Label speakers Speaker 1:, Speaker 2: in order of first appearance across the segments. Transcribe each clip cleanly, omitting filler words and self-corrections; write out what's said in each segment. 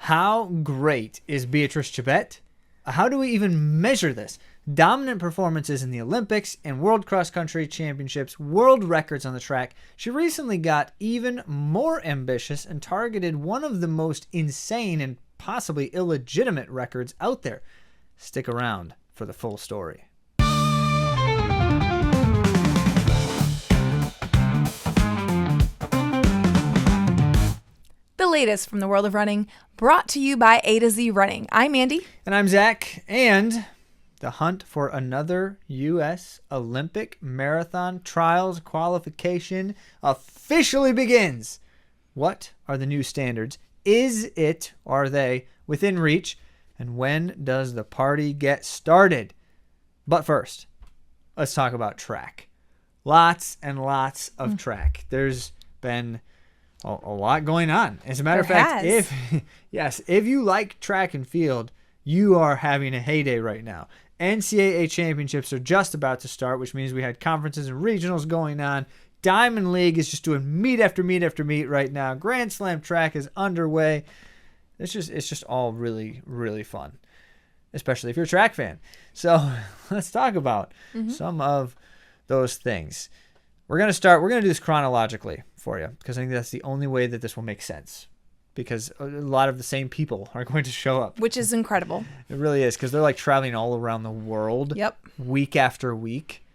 Speaker 1: How great is Beatrice Chebet? How do we even measure this? Dominant performances in the Olympics and World Cross Country Championships, world records on the track. She recently got even more ambitious and targeted one of the most insane and possibly illegitimate records out there. Stick around for the full story.
Speaker 2: The latest from the world of running, brought to you by AtoZrunning. I'm Andy.
Speaker 1: And I'm Zach. And the hunt for another U.S. Olympic Marathon Trials qualification officially begins. What are the new standards? Is it, or are they, within reach? And when does the party get started? But first, let's talk about track. Lots and lots of track. There's been a lot going on. As a matter of fact, if you like track and field, you are having a heyday right now. NCAA championships are just about to start, which means we had conferences and regionals going on. Diamond League is just doing meet after meet after meet right now. Grand Slam track is underway. It's just all really, really fun, especially if you're a track fan. So let's talk about some of those things. We're going to do this chronologically for you because I think that's the only way that this will make sense, because a lot of the same people are going to show up.
Speaker 2: Which is incredible.
Speaker 1: It really is, because they're like traveling all around the world.
Speaker 2: Yep.
Speaker 1: Week after week.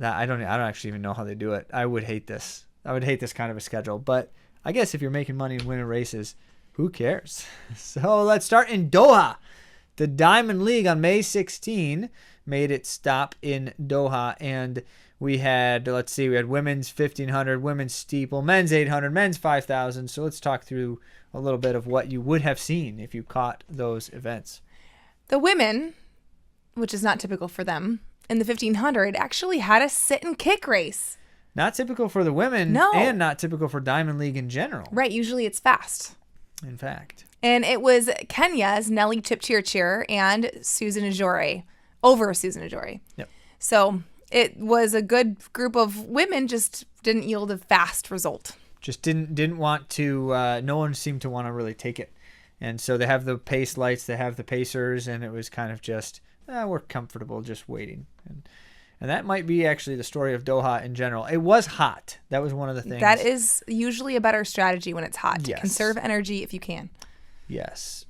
Speaker 1: I don't actually even know how they do it. I would hate this. I would hate this kind of a schedule. But I guess if you're making money and winning races, who cares? So let's start in Doha. The Diamond League on May 16 made its stop in Doha, and we had women's 1,500, women's steeple, men's 800, men's 5,000. So let's talk through a little bit of what you would have seen if you caught those events.
Speaker 2: The women, which is not typical for them, in the 1,500 actually had a sit and kick race.
Speaker 1: Not typical for the women,
Speaker 2: No.
Speaker 1: And not typical for Diamond League in general.
Speaker 2: Right, usually it's fast.
Speaker 1: In fact.
Speaker 2: And it was Kenya's Nelly Chepchirchir and Susan Ajore over Susan Ajore.
Speaker 1: Yep.
Speaker 2: So it was a good group of women, just didn't yield a fast result.
Speaker 1: Just didn't want to, no one seemed to want to really take it. And so they have the pace lights, they have the pacers, and it was kind of just, we're comfortable just waiting. And that might be actually the story of Doha in general. It was hot. That was one of the things.
Speaker 2: That is usually a better strategy when it's hot.
Speaker 1: Yes.
Speaker 2: Conserve energy if you can.
Speaker 1: Yes.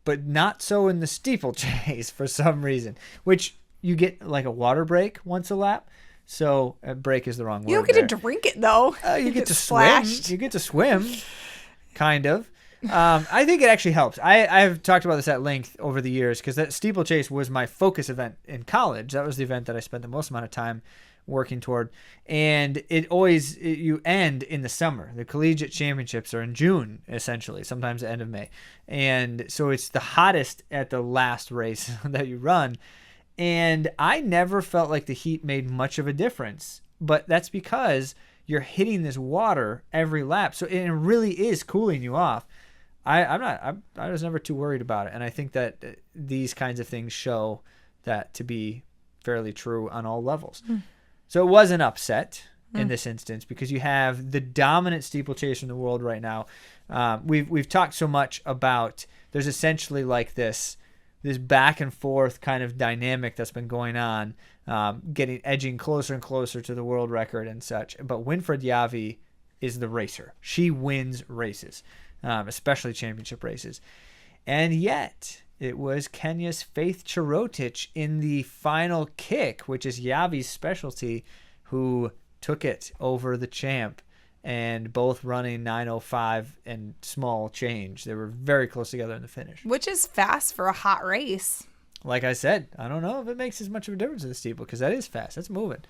Speaker 1: But not so in the steeplechase for some reason, which you get like a water break once a lap. So break is the wrong word.
Speaker 2: You don't get to drink it, though.
Speaker 1: You get to
Speaker 2: splashed.
Speaker 1: swim. You get to swim, kind of. I think it actually helps. I've talked about this at length over the years because that steeplechase was my focus event in college. That was the event that I spent the most amount of time working toward. And you end in the summer. The collegiate championships are in June, essentially, sometimes the end of May. And so it's the hottest at the last race that you run. And I never felt like the heat made much of a difference. But that's because you're hitting this water every lap. So it really is cooling you off. I was never too worried about it. And I think that these kinds of things show that to be fairly true on all levels. So it was an upset in this instance because you have the dominant steeplechase in the world right now. We've talked so much about there's essentially like this back and forth kind of dynamic that's been going on, edging closer and closer to the world record and such. But Winfred Yavi is the racer. She wins races, especially championship races. And yet it was Kenya's Faith Cherotich in the final kick, which is Yavi's specialty, who took it over the champ, and both running 9:05 and small change. They were very close together in the finish.
Speaker 2: Which is fast for a hot race.
Speaker 1: Like I said, I don't know if it makes as much of a difference in the steeple because that is fast. That's moving.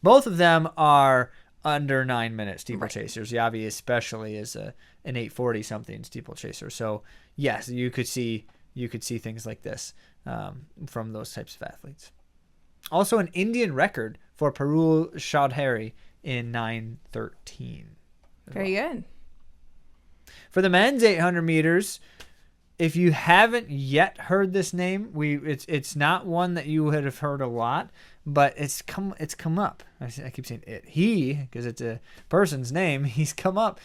Speaker 1: Both of them are under 9-minute steeplechasers. Right. Yavi especially is an 8:40 something steeplechaser. So yes, you could see things like this from those types of athletes. Also, an Indian record for Parul Chaudhary in 9:13.
Speaker 2: Very good.
Speaker 1: For the men's 800 meters, if you haven't yet heard this name, it's not one that you would have heard a lot, but it's come up. I keep saying it. He, because it's a person's name, he's come up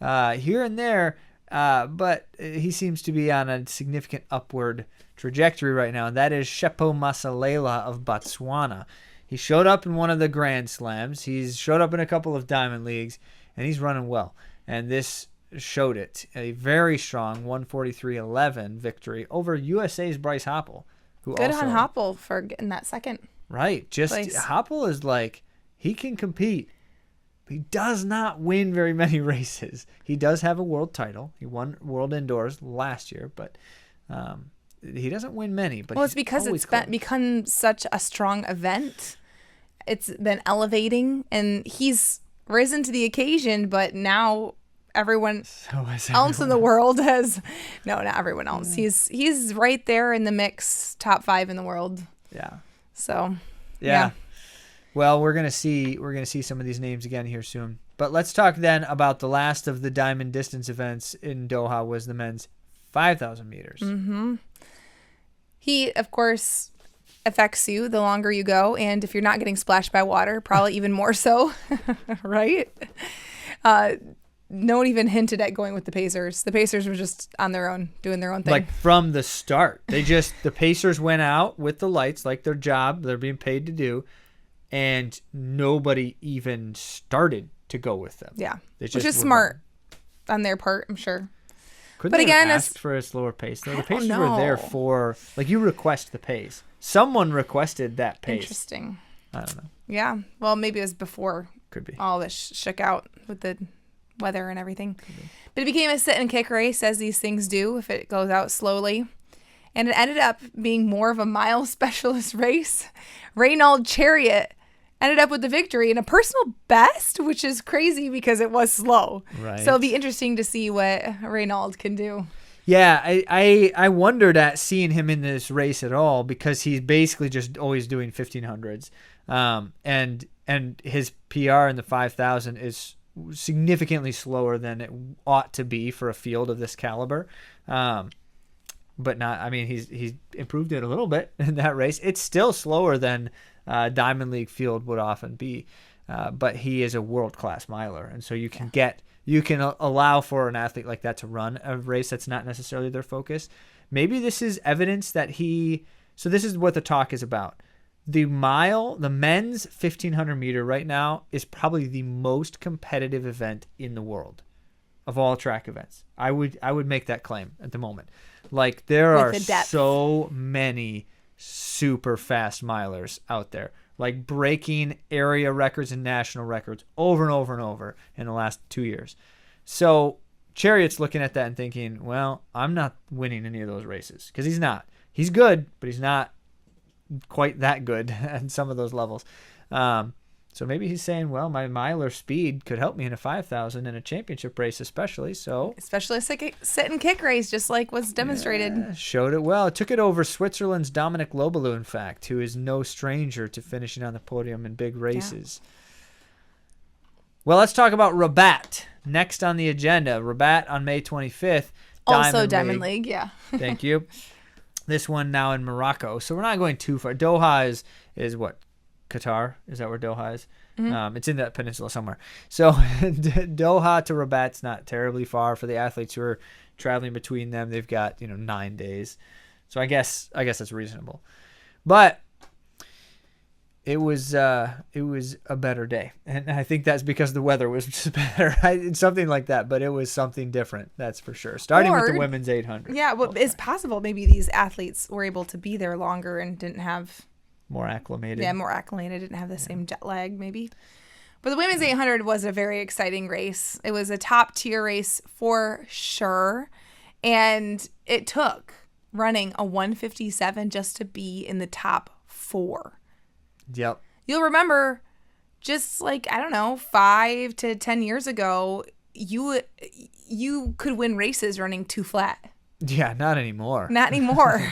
Speaker 1: here and there But he seems to be on a significant upward trajectory right now, and that is Shepo Masalela of Botswana. He showed up in one of the Grand Slams. He's showed up in a couple of Diamond Leagues, and he's running well. And this showed it. A very strong 143.11 victory over USA's Bryce Hoppel.
Speaker 2: Good on Hoppel for getting that second.
Speaker 1: Right. Hoppel is like, he can compete. He does not win very many races. He does have a world title. He won World Indoors last year, but he doesn't win many. But
Speaker 2: it's because it's become such a strong event. It's been elevating, and he's risen to the occasion, but now everyone else in the world has... No, not everyone else. Yeah. He's right there in the mix, top 5 in the world.
Speaker 1: Yeah.
Speaker 2: So,
Speaker 1: yeah. Well, we're gonna see some of these names again here soon. But let's talk then about the last of the diamond distance events in Doha was the men's 5,000 meters.
Speaker 2: Mm-hmm. He, of course, affects you the longer you go, and if you're not getting splashed by water, probably even more so, right? No one even hinted at going with the Pacers. The Pacers were just on their own, doing their own thing.
Speaker 1: Like from the start. The Pacers went out with the lights, like their job, they're being paid to do, and nobody even started to go with them.
Speaker 2: Yeah, which is smart on their part, I'm sure.
Speaker 1: Couldn't they have asked for a slower pace? No, the Pacers were there for, like, you request the pace. Someone requested that pace.
Speaker 2: Interesting.
Speaker 1: I don't know.
Speaker 2: Yeah. Well, maybe it was before
Speaker 1: Could be.
Speaker 2: All this shook out with the weather and everything. But it became a sit and kick race, as these things do if it goes out slowly. And it ended up being more of a mile specialist race. Reynald Chariot ended up with the victory in a personal best, which is crazy because it was slow.
Speaker 1: Right.
Speaker 2: So it'll be interesting to see what Reynald can do.
Speaker 1: Yeah, I wondered at seeing him in this race at all because he's basically just always doing 1500s. And his PR in the 5,000 is significantly slower than it ought to be for a field of this caliber. But not, I mean, he's improved it a little bit in that race. It's still slower than Diamond League field would often be, but he is a world-class miler, and so you can allow for an athlete like that to run a race that's not necessarily their focus. Maybe this is evidence that so this is what the talk is about. The men's 1,500 meter right now is probably the most competitive event in the world of all track events. I would make that claim at the moment. Like, there are so many super fast milers out there, like breaking area records and national records over and over and over in the last 2 years. So Chariot's looking at that and thinking, well, I'm not winning any of those races, because he's not. He's good, but he's not quite that good at some of those levels. So maybe he's saying, well, my miler speed could help me in a 5,000 in a championship race, especially a
Speaker 2: sit and kick race, just like was demonstrated.
Speaker 1: Yeah, showed it well. It took it over Switzerland's Dominic Lobalou, in fact, who is no stranger to finishing on the podium in big races. Yeah. Well, let's talk about Rabat next on the agenda. Rabat on May 25th.
Speaker 2: Also Diamond League, yeah.
Speaker 1: Thank you. This one now in Morocco. So we're not going too far. Doha is what? Qatar, is that where Doha is? Mm-hmm. It's in that peninsula somewhere. So Doha to Rabat's not terribly far for the athletes who are traveling between them. They've got 9 days, so I guess that's reasonable. But it was a better day, and I think that's because the weather was just better. Something like that, but it was something different, that's for sure. Starting with the women's 800.
Speaker 2: Yeah, well, it's possible maybe these athletes were able to be there longer and didn't have.
Speaker 1: More acclimated.
Speaker 2: Yeah, more acclimated. Didn't have the same jet lag, maybe. But the women's 800 was a very exciting race. It was a top-tier race for sure. And it took running a 157 just to be in the top 4.
Speaker 1: Yep.
Speaker 2: You'll remember just 5 to 10 years ago, you could win races running 2 flat.
Speaker 1: Yeah, not anymore.
Speaker 2: Not anymore.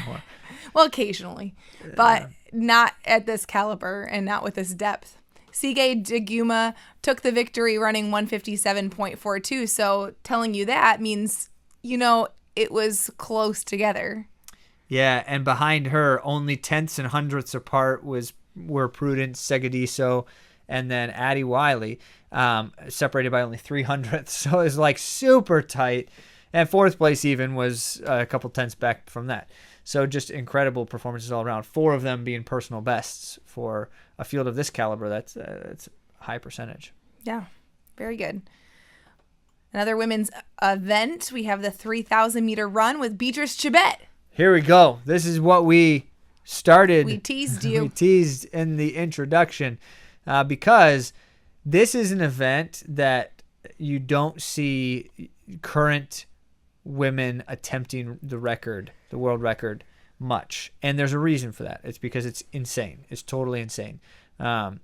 Speaker 2: Well, occasionally, but not at this caliber and not with this depth. Sige Daguma took the victory running 157.42. So telling you that means, it was close together. Yeah,
Speaker 1: and behind her, only tenths and hundredths apart were Prudence Segediso and then Addie Wiley, separated by only 300ths. So it was super tight. And fourth place even was a couple tenths back from that. So just incredible performances all around. 4 of them being personal bests for a field of this caliber. That's a high percentage.
Speaker 2: Yeah, very good. Another women's event, we have the 3,000 meter run with Beatrice Chebet.
Speaker 1: Here we go. This is what we started.
Speaker 2: We teased you.
Speaker 1: We teased in the introduction because this is an event that you don't see current women attempting the world record much. And there's a reason for that. It's because it's insane. It's totally insane.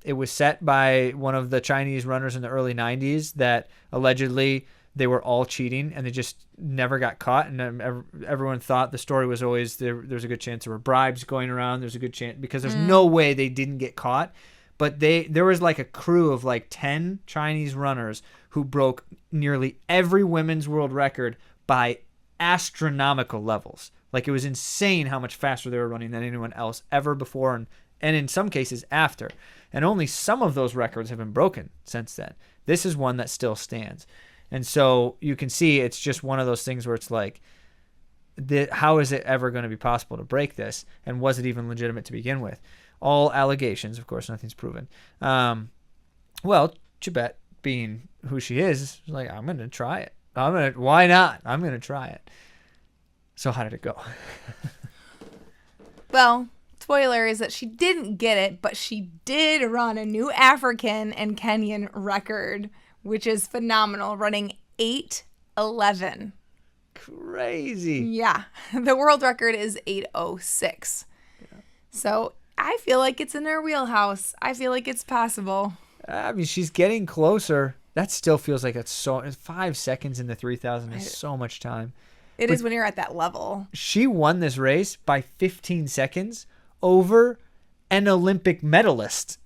Speaker 1: It was set by one of the Chinese runners in the early 90s that allegedly they were all cheating and they just never got caught. And everyone thought the story was always there's a good chance there were bribes going around. There's a good chance because there's no way they didn't get caught. But there was like a crew of like 10 Chinese runners who broke nearly every women's world record by astronomical levels. Like it was insane how much faster they were running than anyone else ever before and in some cases after. And only some of those records have been broken since then. This is one that still stands. And so you can see it's just one of those things where it's like, how is it ever going to be possible to break this? And was it even legitimate to begin with? All allegations, of course, nothing's proven. Well, Chebet, being who she is like, I'm going to try it. Why not? I'm going to try it. So how did it go?
Speaker 2: Well, spoiler is that she didn't get it, but she did run a new African and Kenyan record, which is phenomenal, running 8:11.
Speaker 1: Crazy.
Speaker 2: Yeah. The world record is 8:06. Yeah. So I feel like it's in her wheelhouse. I feel like it's possible.
Speaker 1: I mean, she's getting closer. That still feels like it's 5 seconds in the 3,000 is so much time.
Speaker 2: It is when you're at that level.
Speaker 1: She won this race by 15 seconds over an Olympic medalist.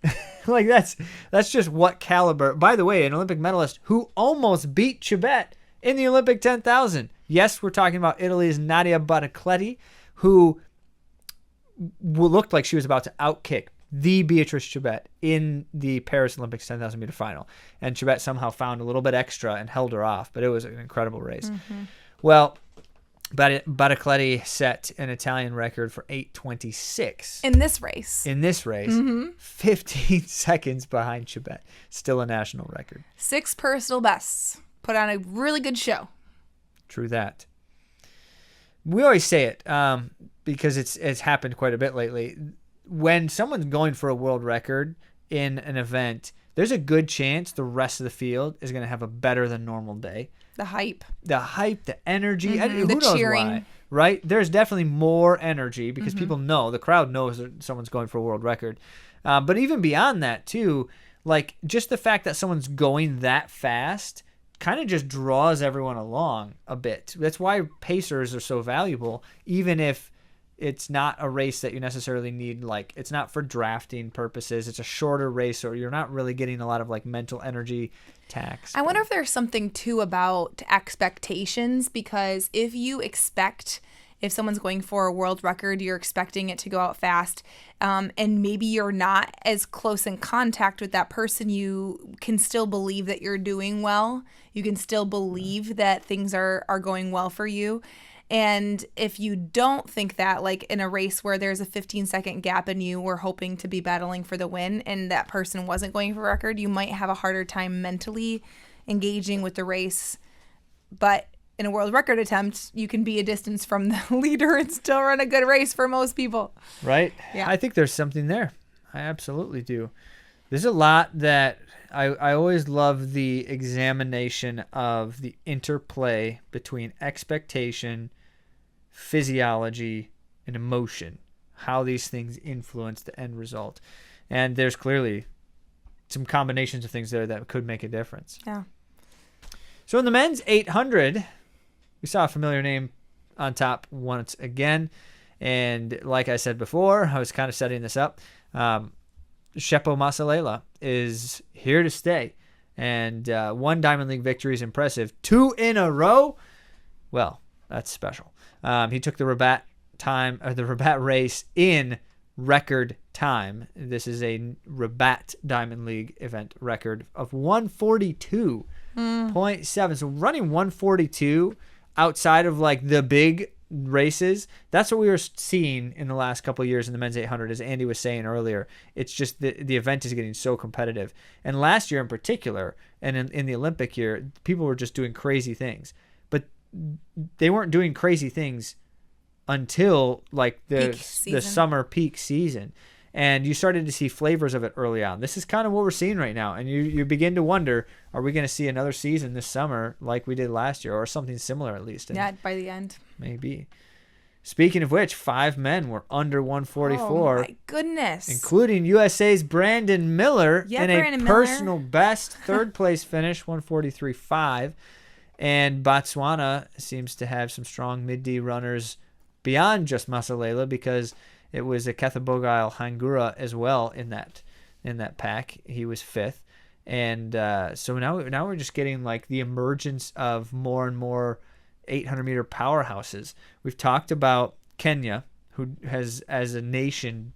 Speaker 1: Like that's just what caliber. By the way, an Olympic medalist who almost beat Chebet in the Olympic 10,000. Yes, we're talking about Italy's Nadia Baracletti, who looked like she was about to outkick the Beatrice Chebet in the Paris Olympics 10,000 meter final. And Chebet somehow found a little bit extra and held her off, but it was an incredible race. Mm-hmm. Well, Baracletti set an Italian record for 8:26.
Speaker 2: In this race.
Speaker 1: Mm-hmm. 15 seconds behind Chebet. Still a national record.
Speaker 2: 6 personal bests. Put on a really good show.
Speaker 1: True that. We always say it because it's happened quite a bit lately. When someone's going for a world record in an event, there's a good chance the rest of the field is going to have a better than normal day.
Speaker 2: The hype,
Speaker 1: the energy,
Speaker 2: mm-hmm.
Speaker 1: Who
Speaker 2: the
Speaker 1: knows
Speaker 2: cheering.
Speaker 1: Why, right? There's definitely more energy because people know, the crowd knows that someone's going for a world record. But even beyond that too, like just the fact that someone's going that fast kind of just draws everyone along a bit. That's why pacers are so valuable, even if it's not a race that you necessarily need. Like it's not for drafting purposes. It's a shorter race, or you're not really getting a lot of like mental energy tax.
Speaker 2: I wonder if there's something too about expectations, because if someone's going for a world record, you're expecting it to go out fast, and maybe you're not as close in contact with that person, you can still believe that you're doing well. You can still believe that things are going well for you. And if you don't think that, like in a race where there's a 15-second gap and you were hoping to be battling for the win and that person wasn't going for a record, you might have a harder time mentally engaging with the race. But in a world record attempt, you can be a distance from the leader and still run a good race for most people.
Speaker 1: Right?
Speaker 2: Yeah.
Speaker 1: I think there's something there. I absolutely do. There's a lot that I always love the examination of the interplay between expectation, physiology, and emotion, how these things influence the end result. And there's clearly some combinations of things there that could make a difference.
Speaker 2: Yeah.
Speaker 1: So in the men's 800, we saw a familiar name on top once again. And like I said before, I was kind of setting this up. Shepo Masalela is here to stay. And 1 Diamond League victory is impressive. 2 in a row? Well, that's special. He took the Rabat race in record time. This is a Rabat Diamond League event record of 142.7. So running 142 outside of like the big races, that's what we were seeing in the last couple of years in the men's 800, as Andy was saying earlier. It's just the event is getting so competitive. And last year in particular, and in the Olympic year, people were just doing crazy things. But they weren't doing crazy things until like the summer peak season. And you started to see flavors of it early on. This is kind of what we're seeing right now. And you begin to wonder, are we going to see another season this summer like we did last year, or something similar at least? And
Speaker 2: yeah, by the end.
Speaker 1: Maybe. Speaking of which, 5 men were under 144.
Speaker 2: Oh, my goodness.
Speaker 1: Including USA's Brandon Miller in a personal best third-place finish, 143.5. And Botswana seems to have some strong mid-D runners beyond just Masalela, because it was a Kethabogile Hangura as well in that pack. He was 5th. And so now we're just getting like the emergence of more and more 800-meter powerhouses. We've talked about Kenya, who has, as a nation,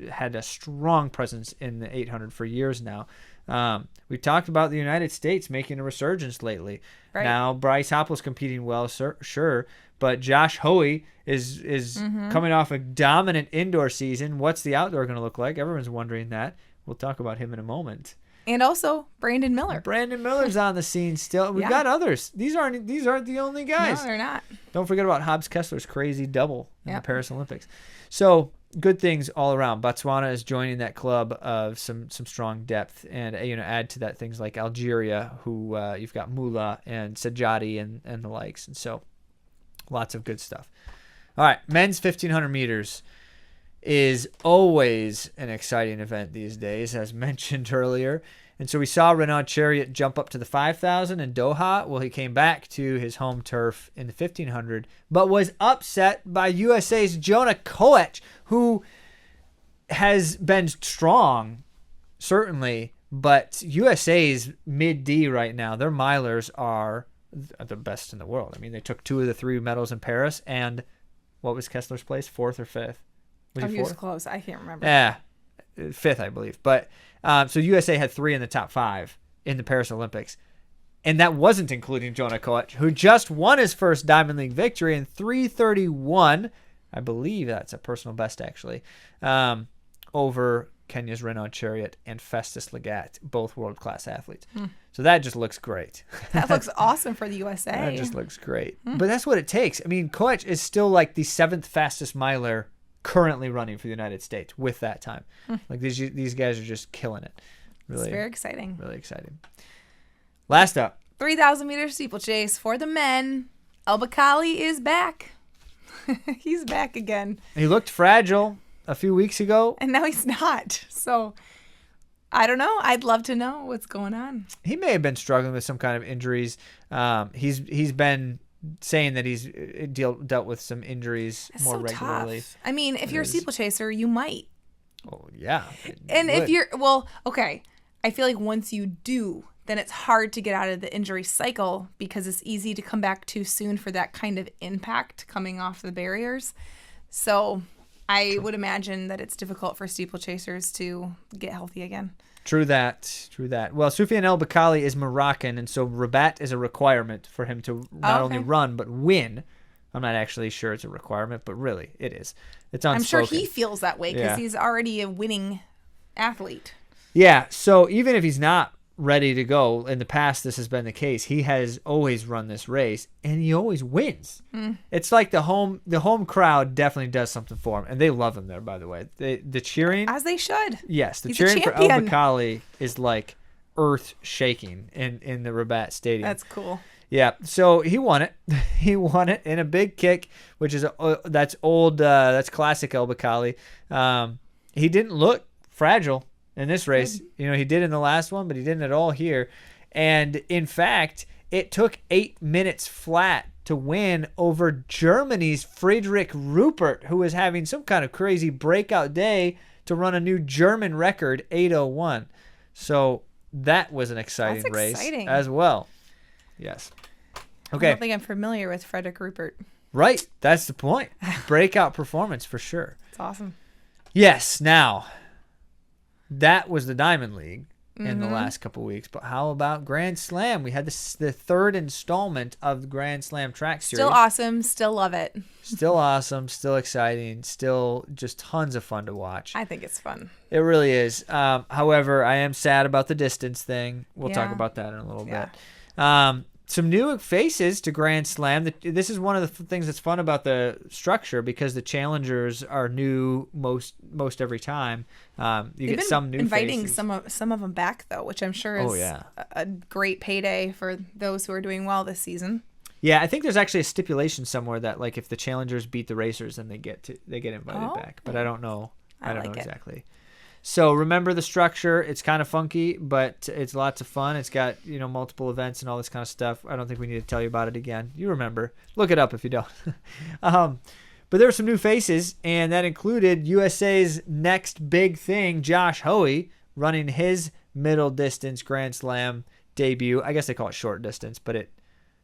Speaker 1: had a strong presence in the 800 for years now. We talked about the United States making a resurgence lately. Right. Now Bryce Hoppel's competing well, sure, but Josh Hoey is coming off a dominant indoor season. What's the outdoor going to look like? Everyone's wondering that. We'll talk about him in a moment.
Speaker 2: And also Brandon Miller.
Speaker 1: Brandon Miller's on the scene still. We've got others. These aren't the only guys.
Speaker 2: No, they're not.
Speaker 1: Don't forget about Hobbs Kessler's crazy double in the Paris Olympics. So good things all around. Botswana is joining that club of some strong depth, and add to that things like Algeria, who you've got Mula and Sajadi and the likes, and so lots of good stuff. All right, men's 1500 meters is always an exciting event these days, as mentioned earlier. And so we saw Renaud Chariot jump up to the 5,000 in Doha. Well, he came back to his home turf in the 1,500, but was upset by USA's Jonah Koech, who has been strong, certainly, but USA's mid-D right now, their milers are the best in the world. I mean, they took 2 of the 3 medals in Paris, and what was Kessler's place? 4th or 5th?
Speaker 2: He was close. I can't remember.
Speaker 1: Yeah, 5th, I believe. But so USA had 3 in the top 5 in the Paris Olympics. And that wasn't including Jonah Koech, who just won his first Diamond League victory in 3:31. I believe that's a personal best, actually, over Kenya's Renaud Chariot and Festus Legat, both world-class athletes. So that just looks great.
Speaker 2: That looks awesome for the USA.
Speaker 1: That just looks great. But that's what it takes. I mean, Koech is still like the 7th fastest miler currently running for the United States with that time. Like these guys are just killing it. Really,
Speaker 2: it's very exciting.
Speaker 1: Really exciting. Last up,
Speaker 2: 3,000 meter steeplechase for the men. El Bakali is back. He's back again.
Speaker 1: He looked fragile a few weeks ago,
Speaker 2: and now he's not. So I don't know. I'd love to know what's going on.
Speaker 1: He may have been struggling with some kind of injuries. He's been saying that he's dealt with some injuries more regularly.
Speaker 2: Tough. I mean, if you're a steeplechaser, you might.
Speaker 1: Oh, yeah.
Speaker 2: And if you're, okay. I feel like once you do, then it's hard to get out of the injury cycle because it's easy to come back too soon for that kind of impact coming off the barriers. So I would imagine that it's difficult for steeplechasers to get healthy again.
Speaker 1: True that. Well, Soufiane El Bakali is Moroccan, and so Rabat is a requirement for him to not only run, but win. I'm not actually sure it's a requirement, but really, it is. It's unspoken.
Speaker 2: I'm sure he feels that way because he's already a winning athlete.
Speaker 1: Yeah, so even if he's not ready to go, in the past this has been the case, he has always run this race, and he always wins. It's like the home crowd definitely does something for him, and they love him there, by the way. The cheering,
Speaker 2: as they should.
Speaker 1: Yes, the cheering for El Bakali is like earth-shaking in the Rabat Stadium.
Speaker 2: That's cool.
Speaker 1: Yeah, so he won it. He won it in a big kick, which is that's old. That's classic El Bakali. He didn't look fragile in this race. He did in the last one, but he didn't at all here. And in fact, it took 8 minutes flat to win over Germany's Friedrich Rupert, who was having some kind of crazy breakout day to run a new German record, 8:01. So that was an exciting race as well. Yes. Okay.
Speaker 2: I don't think I'm familiar with Friedrich Rupert.
Speaker 1: Right. That's the point. Breakout performance for sure.
Speaker 2: It's awesome.
Speaker 1: Yes. Now, that was the Diamond League. in the last couple of weeks. But how about Grand Slam? We had the third installment of the Grand Slam track series.
Speaker 2: Still awesome. Still love it.
Speaker 1: Still awesome. Still exciting. Still just tons of fun to watch.
Speaker 2: I think it's fun.
Speaker 1: It really is. However, I am sad about the distance thing. We'll talk about that in a little bit. Some new faces to Grand Slam. This is one of the things that's fun about the structure because the challengers are new most every time. You get some new
Speaker 2: inviting
Speaker 1: faces.
Speaker 2: some of them back though, which I'm sure is a great payday for those who are doing well this season.
Speaker 1: Yeah, I think there's actually a stipulation somewhere that like if the challengers beat the racers, then they get invited back. But I don't know. I don't know exactly. So remember the structure. It's kind of funky, but it's lots of fun. It's got, multiple events and all this kind of stuff. I don't think we need to tell you about it again. You remember. Look it up if you don't. But there were some new faces, and that included USA's next big thing, Josh Hoey, running his middle distance Grand Slam debut. I guess they call it short distance, but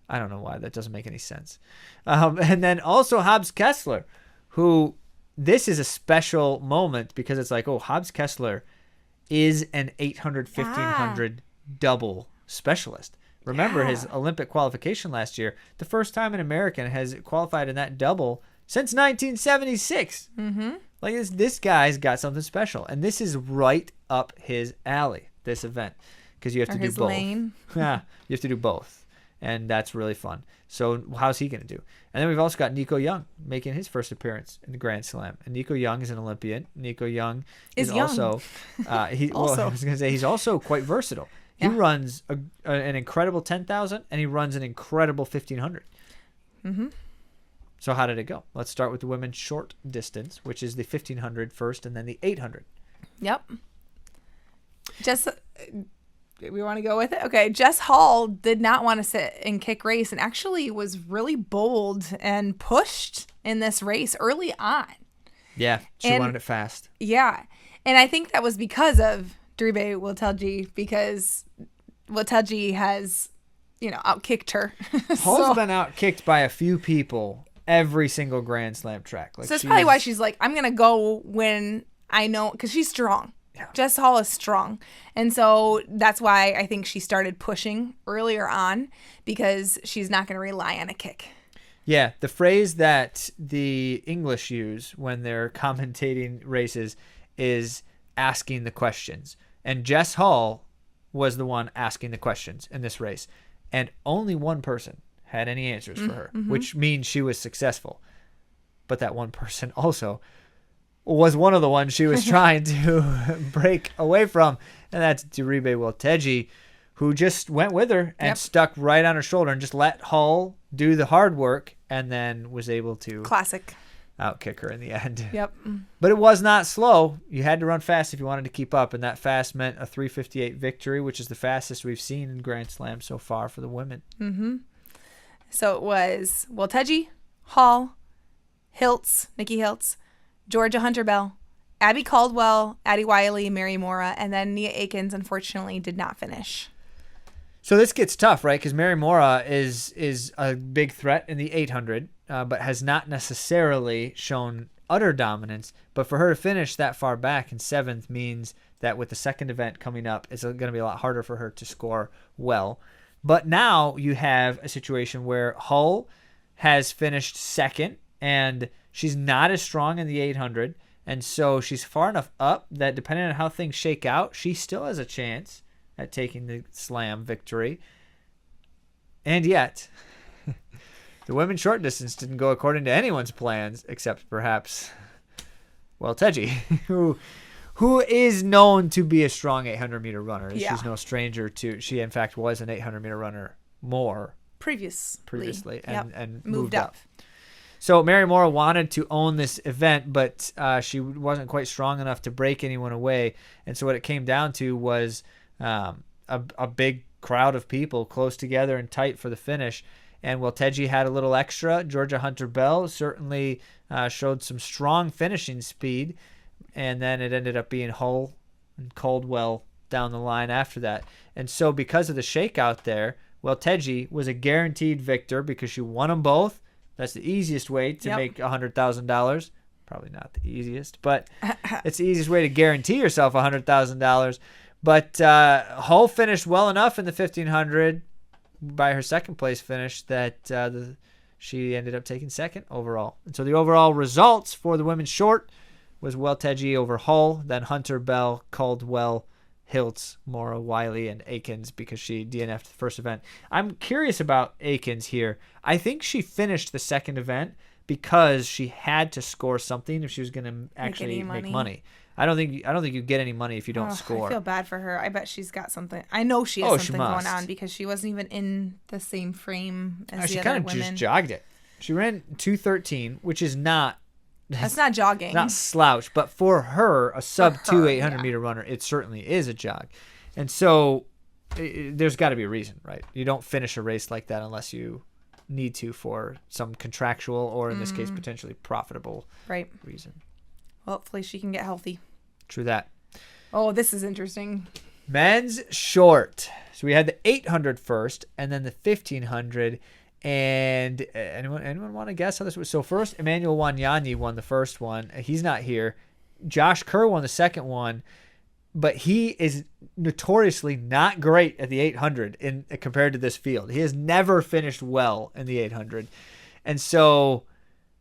Speaker 1: I don't know why. That doesn't make any sense. And then also Hobbs Kessler, who... This is a special moment because it's like, Hobbs Kessler is an 800, 1500 double specialist. Remember his Olympic qualification last year. The first time an American has qualified in that double since 1976. Like this guy's got something special. And this is right up his alley, this event, because you have to do both.
Speaker 2: Lane.
Speaker 1: Yeah, you have to do both. And that's really fun. So how's he going to do? And then we've also got Nico Young making his first appearance in the Grand Slam. And Nico Young is an Olympian. Nico Young is also, I was going to say, he's also quite versatile. He runs an incredible 10,000 and he runs an incredible 1,500. So how did it go? Let's start with the women's short distance, which is the 1,500 first and then the 800.
Speaker 2: Yep. We want to go with it? Okay. Jess Hall did not want to sit and kick race and actually was really bold and pushed in this race early on.
Speaker 1: Yeah. She wanted it fast.
Speaker 2: Yeah. And I think that was because of Duribe Wiltelji, because Wiltelji has, outkicked her.
Speaker 1: Hall's been outkicked by a few people every single Grand Slam track.
Speaker 2: So that's probably why she's like, I'm going to go when I know, because she's strong. Yeah. Jess Hall is strong. And so that's why I think she started pushing earlier on, because she's not going to rely on a kick.
Speaker 1: Yeah, the phrase that the English use when they're commentating races is asking the questions. And Jess Hall was the one asking the questions in this race. And only one person had any answers for her, which means she was successful. But that one person also was one of the ones she was trying to break away from, and that's Duribe Wiltelji, who just went with her and stuck right on her shoulder and just let Hull do the hard work and then was able to outkick her in the end.
Speaker 2: Yep.
Speaker 1: But it was not slow. You had to run fast if you wanted to keep up, and that fast meant a 3:58 victory, which is the fastest we've seen in Grand Slam so far for the women.
Speaker 2: So it was Wiltelji, Hall, Nikki Hiltz, Georgia Hunter-Bell, Abby Caldwell, Addie Wiley, Mary Mora, and then Nia Akins, unfortunately, did not finish.
Speaker 1: So this gets tough, right? Because Mary Mora is a big threat in the 800, but has not necessarily shown utter dominance. But for her to finish that far back in 7th means that with the second event coming up, it's going to be a lot harder for her to score well. But now you have a situation where Hull has finished 2nd, and she's not as strong in the 800, and so she's far enough up that depending on how things shake out, she still has a chance at taking the slam victory. And yet, the women's short distance didn't go according to anyone's plans, except perhaps Wiltelji, who is known to be a strong 800-meter runner. Yeah. She's no stranger to. She, in fact, was an 800-meter runner previously, and moved up. So Mary Mora wanted to own this event, but she wasn't quite strong enough to break anyone away. And so what it came down to was a big crowd of people close together and tight for the finish. And Wiltelji had a little extra. Georgia Hunter-Bell certainly showed some strong finishing speed. And then it ended up being Hull and Caldwell down the line after that. And so because of the shakeout there, Wiltelji was a guaranteed victor because she won them both. That's the easiest way to make $100,000. Probably not the easiest, but it's the easiest way to guarantee yourself $100,000. But Hull finished well enough in the 1500 by her second place finish that she ended up taking second overall. And so the overall results for the women's short was Welteji over Hull, then Hunter, Bell, Caldwell, Hiltz, Mora, Wiley, and Akins because she DNF'd the first event. I'm curious about Akins here. I think she finished the second event because she had to score something if she was going to actually make money. I don't think you get any money if you don't score.
Speaker 2: I feel bad for her. I bet she's got something. I know she has something going on because she wasn't even in the same frame as the other women. She kind of just
Speaker 1: jogged it. She ran 2:13, which is not.
Speaker 2: That's not jogging.
Speaker 1: Not slouch, but for her, a sub-2 800-meter runner, it certainly is a jog. And so there's got to be a reason, right? You don't finish a race like that unless you need to for some contractual or, in this case, potentially profitable reason.
Speaker 2: Well, hopefully she can get healthy.
Speaker 1: True that.
Speaker 2: Oh, this is interesting.
Speaker 1: Men's short. So we had the 800 first and then the 1500. And anyone want to guess how this was? So first, Emmanuel Wanyonyi won the first one. He's not here. Josh Kerr won the second one, but he is notoriously not great at the 800 compared to this field. He has never finished well in the 800. And so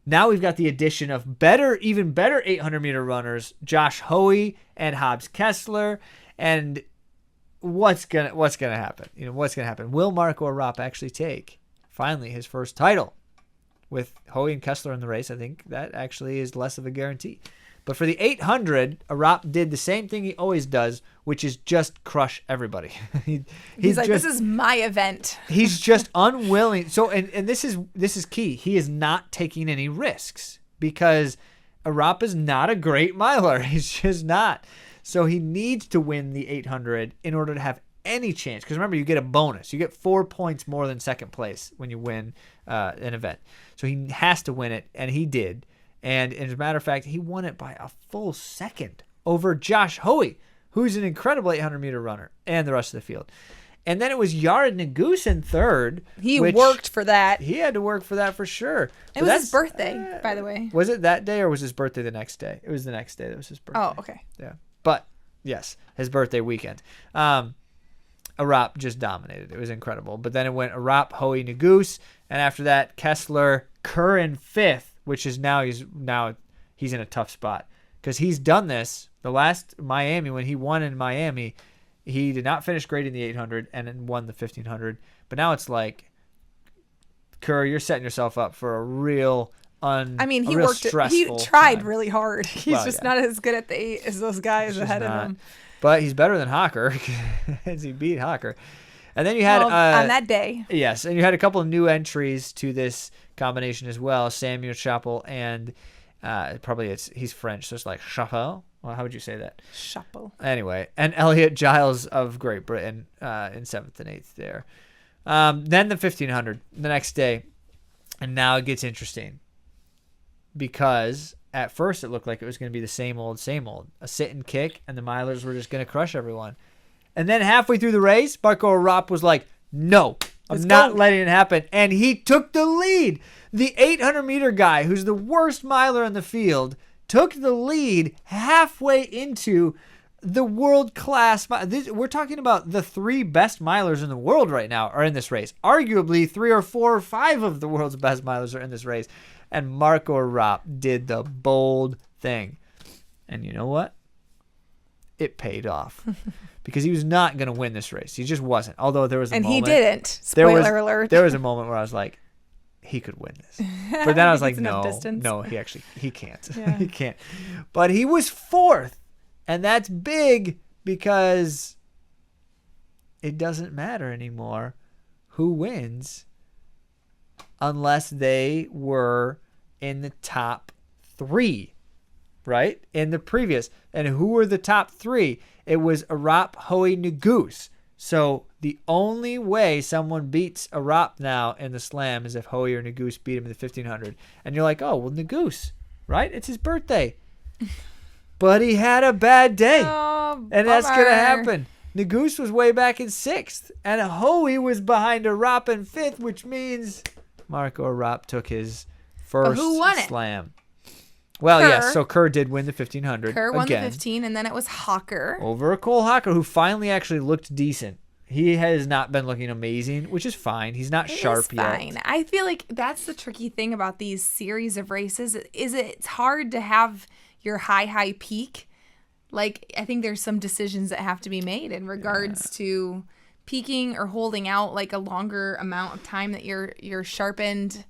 Speaker 1: now we've got the addition of even better 800-meter runners, Josh Hoey and Hobbs Kessler. And what's gonna happen? What's gonna happen? Will Marco Arap actually take finally his first title? With Hoey and Kessler in the race, I think that actually is less of a guarantee. But for the 800, Arap did the same thing he always does, which is just crush everybody.
Speaker 2: He's like, this is my event.
Speaker 1: He's just unwilling. So, and this is key. He is not taking any risks because Arap is not a great miler. He's just not. So he needs to win the 800 in order to have any chance. Because remember, you get a bonus. You get 4 points more than second place when you win an event. So he has to win it, and he did. And as a matter of fact, he won it by a full second over Josh Hoey, who's an incredible 800-meter runner, and the rest of the field. And then it was Yared Nuguse in third.
Speaker 2: He worked for that.
Speaker 1: He had to work for that for sure.
Speaker 2: It was his birthday, by the way.
Speaker 1: Was it that day or was his birthday the next day? It was the next day that was his birthday.
Speaker 2: Oh, okay.
Speaker 1: Yeah. But, yes, his birthday weekend. Arap just dominated. It was incredible. But then it went Arap, Hoey, Nuguse, and after that, Kessler, Kerr in fifth, which is now he's in a tough spot because he's done this. The last Miami, when he won in Miami, he did not finish great in the 800 and then won the 1500. But now it's like, Kerr, you're setting yourself up for a real
Speaker 2: he worked. He tried time. Really hard. He's just not as good at the 8 as those guys ahead of him.
Speaker 1: But he's better than Hocker as he beat Hocker. And then you had
Speaker 2: on that day.
Speaker 1: Yes, and you had a couple of new entries to this combination as well. Samuel Chappell and he's French, so it's like Chappell. Well, how would you say that?
Speaker 2: Chappell.
Speaker 1: Anyway, and Elliot Giles of Great Britain in 7th and 8th there. Then the 1500 the next day, and now it gets interesting because at first it looked like it was going to be the same old, a sit and kick, and the milers were just going to crush everyone. And then halfway through the race, Marco Arap was like, no, I'm not letting it happen. And he took the lead. The 800-meter guy, who's the worst miler in the field, took the lead halfway into the world-class. We're talking about the 3 best milers in the world right now are in this race. Arguably, 3 or 4 or 5 of the world's best milers are in this race. And Marco Arap did the bold thing. And you know what? It paid off. Because he was not going to win this race. He just wasn't. Although there was a moment.
Speaker 2: And he didn't. Spoiler alert.
Speaker 1: There was a moment where I was like, he could win this. But then I was like, no, he can't.
Speaker 2: Yeah.
Speaker 1: He can't. But he was 4th. And that's big because it doesn't matter anymore who wins unless they were in the top 3, right? In the previous. And who were the top 3? It was Arap, Hoey, Nuguse. So the only way someone beats Arap now in the slam is if Hoey or Nuguse beat him in the 1500. And you're like, oh, well, Nuguse, right? It's his birthday. But he had a bad day.
Speaker 2: Oh,
Speaker 1: and that's going to happen. Nuguse was way back in 6th. And Hoey was behind Arap in 5th, which means Marco Arap took his first
Speaker 2: who won it?
Speaker 1: slam. Well,
Speaker 2: Kerr.
Speaker 1: yes. So Kerr did win the 1500.
Speaker 2: Kerr won
Speaker 1: again,
Speaker 2: the 15, and then it was Hawker.
Speaker 1: over Cole Hawker, who finally actually looked decent. He has not been looking amazing, which is fine. He's not sharp yet.
Speaker 2: Fine. I feel like that's the tricky thing about these series of races. It's hard to have your high peak. Like, I think there's some decisions that have to be made in regards to peaking or holding out like a longer amount of time that you're sharpened.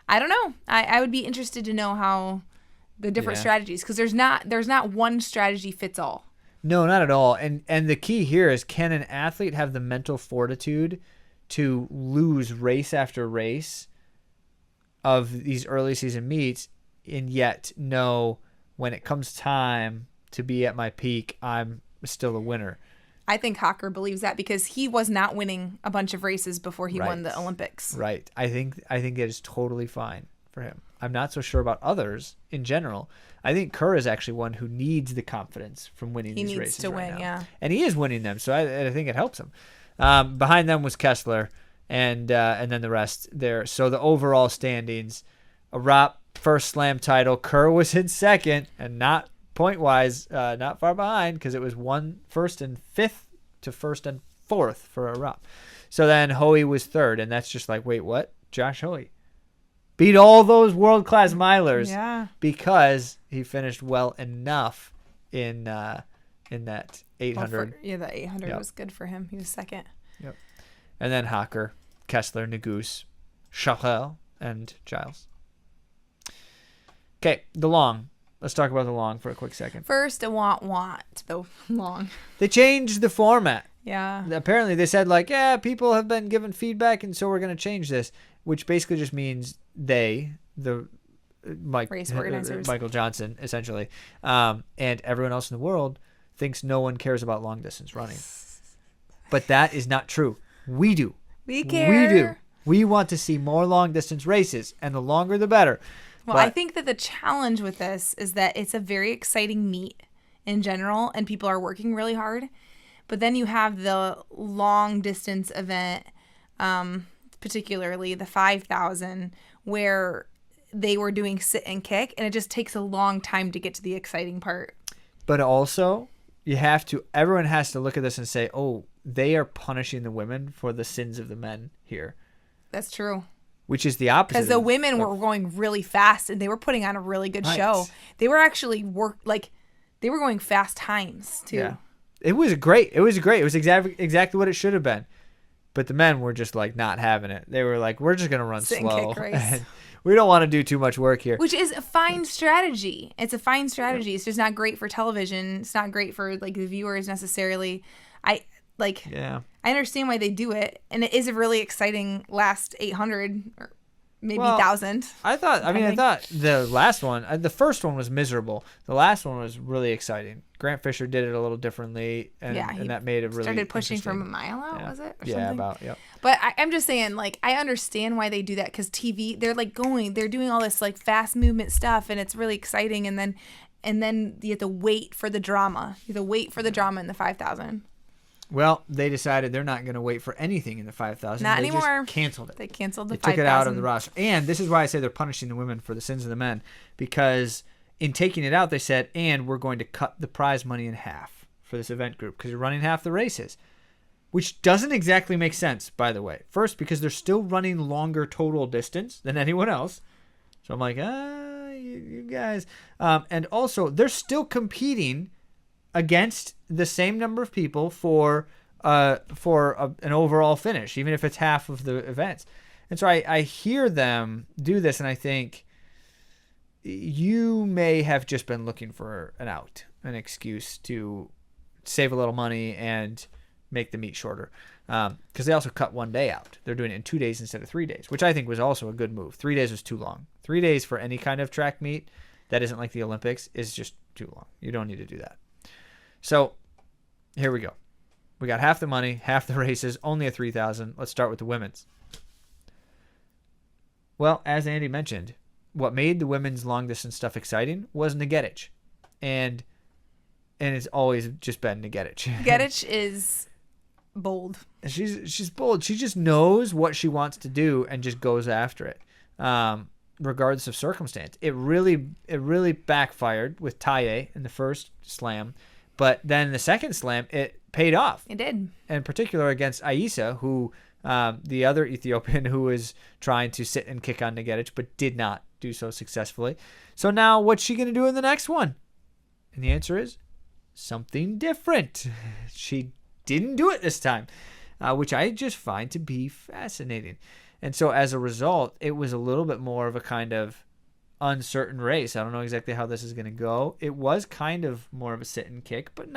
Speaker 2: I don't know. I would be interested to know how the different strategies, because there's not one strategy fits all.
Speaker 1: No, not at all. And the key here is, can an athlete have the mental fortitude to lose race after race of these early season meets and yet know when it comes time to be at my peak, I'm still a winner?
Speaker 2: I think Hawker believes that because he was not winning a bunch of races before he won the Olympics.
Speaker 1: Right. I think it is totally fine for him. I'm not so sure about others in general. I think Kerr is actually one who needs the confidence from winning these races. He needs to win,
Speaker 2: yeah.
Speaker 1: And he is winning them, so I think it helps him. Behind them was Kessler, and then the rest there. So the overall standings, Arap, first slam title. Kerr was in second, and not point-wise, not far behind, because it was first and fifth to first and fourth for Arap. So then Hoey was third, and that's just like, wait, what? Josh Hoey beat all those world-class milers because he finished well enough in that 800.
Speaker 2: The 800 was good for him. He was second.
Speaker 1: Yep. And then Hawker, Kessler, Neguse, Chachel, and Giles. Okay, the long. Let's talk about the long for a quick second.
Speaker 2: First, I want the long.
Speaker 1: They changed the format.
Speaker 2: Yeah.
Speaker 1: Apparently, they said, people have been given feedback, and so we're going to change this, which basically just means race organizers, Michael Johnson, essentially, and everyone else in the world thinks no one cares about long distance running. But that is not true. We do.
Speaker 2: We care.
Speaker 1: We do. We want to see more long distance races, and the longer the better.
Speaker 2: Well, I think that the challenge with this is that it's a very exciting meet in general, and people are working really hard. But then you have the long distance event, particularly the 5,000, where they were doing sit and kick, and it just takes a long time to get to the exciting part.
Speaker 1: But also, everyone has to look at this and say, oh, they are punishing the women for the sins of the men here.
Speaker 2: That's true.
Speaker 1: Which is the opposite.
Speaker 2: Because the women were going really fast, and they were putting on a really good show. They were actually they were going fast times too.
Speaker 1: Yeah. It was great. It was exactly what it should have been. But the men were just not having it. They were like, we're just going to run slow. And we don't want to do too much work here.
Speaker 2: Which is a fine strategy. It's a fine strategy. It's just not great for television. It's not great for the viewers necessarily. I understand why they do it, and it is a really exciting last 800 or maybe 1,000.
Speaker 1: I thought the last one, the first one was miserable. The last one was really exciting. Grant Fisher did it a little differently, and that made it really
Speaker 2: started pushing from a mile out, was it? Or something?
Speaker 1: About, yep.
Speaker 2: But I'm just saying, I understand why they do that, because TV, they're doing all this fast movement stuff, and it's really exciting, and then you have to wait for the drama. You have to wait for the drama in the 5,000.
Speaker 1: Well, they decided they're not going to wait for anything in the 5,000.
Speaker 2: Not
Speaker 1: they
Speaker 2: anymore.
Speaker 1: Just canceled it.
Speaker 2: They canceled the 5,000.
Speaker 1: They took it out of the roster. And this is why I say they're punishing the women for the sins of the men, because in taking it out, they said, and we're going to cut the prize money in half for this event group because you're running half the races, which doesn't exactly make sense, by the way. First, because they're still running longer total distance than anyone else. So I'm like, you guys. And also, they're still competing against the same number of people for an overall finish, even if it's half of the events. And so I hear them do this, and I think you may have just been looking for an excuse to save a little money and make the meet shorter. Because they also cut one day out. They're doing it in 2 days instead of 3 days, which I think was also a good move. 3 days was too long. 3 days for any kind of track meet that isn't like the Olympics is just too long. You don't need to do that. So here we go. We got half the money, half the races, only a 3,000. Let's start with the women's. Well, as Andy mentioned, what made the women's long distance stuff exciting was Negedic. And it's always just been Negedic.
Speaker 2: Negedic is bold.
Speaker 1: She's bold. She just knows what she wants to do and just goes after it. regardless of circumstance. It really backfired with Taye in the first slam, but then the second slam, it paid off.
Speaker 2: It did.
Speaker 1: In particular against Aissa, who the other Ethiopian who was trying to sit and kick on Negedic, but did not do so successfully. So now what's she going to do in the next one? And the answer is something different. She didn't do it this time, which I just find to be fascinating. And so as a result, it was a little bit more of a kind of uncertain race. I don't know exactly how this is going to go. It was kind of more of a sit and kick, but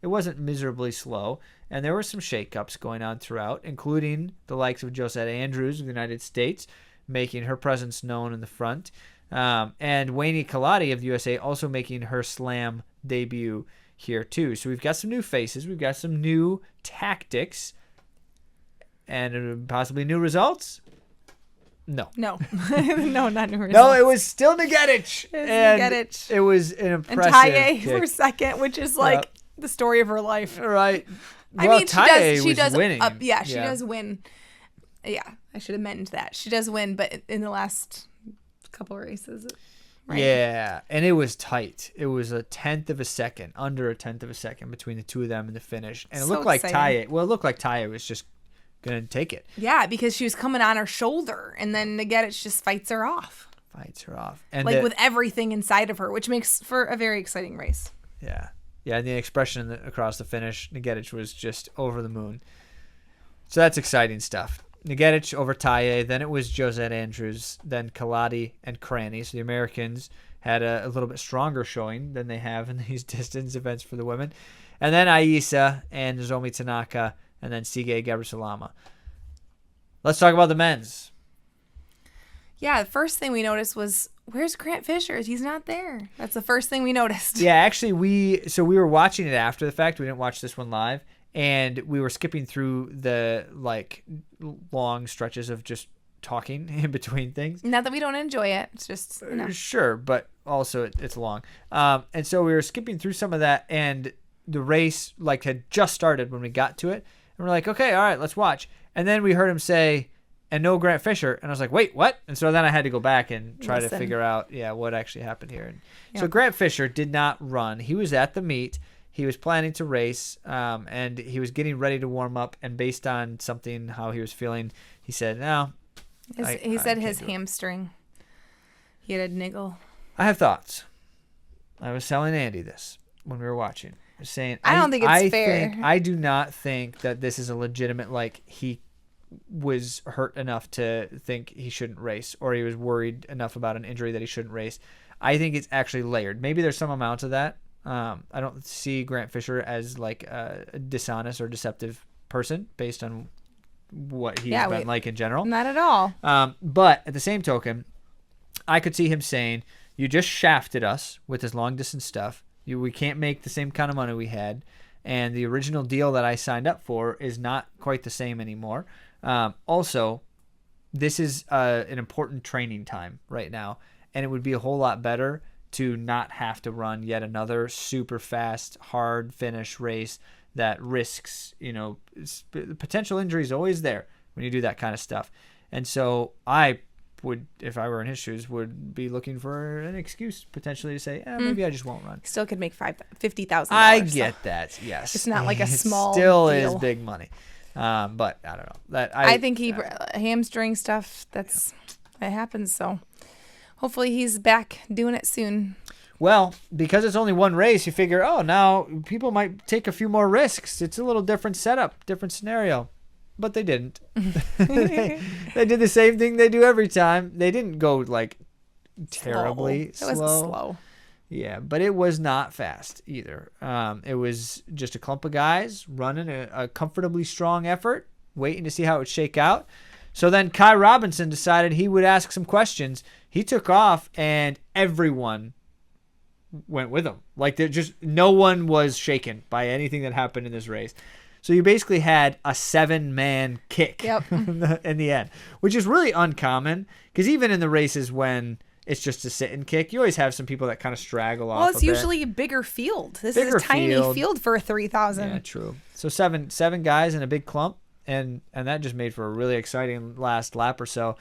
Speaker 1: it wasn't miserably slow. And there were some shakeups going on throughout, including the likes of Josette Andrews of the United States making her presence known in the front. And Wayne Kaladi of the USA also making her slam debut here too. So we've got some new faces. We've got some new tactics. And possibly new results? No.
Speaker 2: No, not new results.
Speaker 1: No, it was still Negedic.
Speaker 2: Negedic.
Speaker 1: It was an impressive
Speaker 2: And Taye
Speaker 1: kick.
Speaker 2: for second, which is like the story of her life.
Speaker 1: Right.
Speaker 2: I
Speaker 1: Well,
Speaker 2: mean,
Speaker 1: Taye
Speaker 2: she does
Speaker 1: winning.
Speaker 2: she does win. Yeah, I should have mentioned that. She does win, but in the last couple of races. Right?
Speaker 1: Yeah, and it was tight. It was under a tenth of a second between the two of them in the finish. And it
Speaker 2: So
Speaker 1: looked like
Speaker 2: exciting.
Speaker 1: Taye was just going to take it.
Speaker 2: Yeah, because she was coming on her shoulder, and then Negedic just fights her off.
Speaker 1: And
Speaker 2: with everything inside of her, which makes for a very exciting race.
Speaker 1: Yeah, and the expression across the finish, Negedic was just over the moon. So that's exciting stuff. Negedic over Taye, then it was Josette Andrews, then Kaladi and Cranny. So the Americans had a little bit stronger showing than they have in these distance events for the women. And then Aissa and Nozomi Tanaka, and then Sige Gebresalama. Let's talk about the men's.
Speaker 2: Yeah, the first thing we noticed was, where's Grant Fisher? He's not there. That's the first thing we noticed.
Speaker 1: Yeah, actually, we were watching it after the fact. We didn't watch this one live. And we were skipping through the long stretches of just talking in between things.
Speaker 2: Not that we don't enjoy it. It's just,
Speaker 1: Sure, but also it's long. And so we were skipping through some of that, and the race had just started when we got to it. And we're like, okay, all right, let's watch. And then we heard him say, and no Grant Fisher. And I was like, wait, what? And so then I had to go back and try to figure out, what actually happened here. And So Grant Fisher did not run. He was at the meet. He was planning to race, and he was getting ready to warm up. And based on how he was feeling, he said, no.
Speaker 2: He said his hamstring. He had a niggle.
Speaker 1: I have thoughts. I was telling Andy this when we were watching. I was saying,
Speaker 2: I don't think it's fair.
Speaker 1: I do not think that this is a legitimate, he was hurt enough to think he shouldn't race, or he was worried enough about an injury that he shouldn't race. I think it's actually layered. Maybe there's some amount of that. I don't see Grant Fisher as a dishonest or deceptive person based on what he's been like in general.
Speaker 2: Not at all.
Speaker 1: But at the same token, I could see him saying, you just shafted us with this long distance stuff. We can't make the same kind of money we had. And the original deal that I signed up for is not quite the same anymore. Also, this is an important training time right now. And it would be a whole lot better to not have to run yet another super fast, hard finish race that risks, potential injury is always there when you do that kind of stuff. And so I would, if I were in his shoes, would be looking for an excuse potentially to say, maybe I just won't run.
Speaker 2: Still could make $50,000.
Speaker 1: I get that, yes.
Speaker 2: It's not like a small
Speaker 1: still
Speaker 2: deal.
Speaker 1: is big money. But I don't know.
Speaker 2: I think hamstring stuff, that happens. So hopefully he's back doing it soon.
Speaker 1: Well, because it's only one race, you figure, now people might take a few more risks. It's a little different setup, different scenario. But they didn't. They did the same thing they do every time. They didn't go terribly slow.
Speaker 2: It was slow.
Speaker 1: Yeah, but it was not fast either. It was just a clump of guys running a comfortably strong effort, waiting to see how it would shake out. So then Kai Robinson decided he would ask some questions. He took off, and everyone went with him. No one was shaken by anything that happened in this race. So you basically had a 7-man kick in the end, which is really uncommon, because even in the races when it's just a sit and kick, you always have some people that kind of straggle off.
Speaker 2: Well, it's usually a bigger field. This is a tiny field for a 3,000.
Speaker 1: Yeah, true. So seven guys in a big clump, and that just made for a really exciting last lap or so.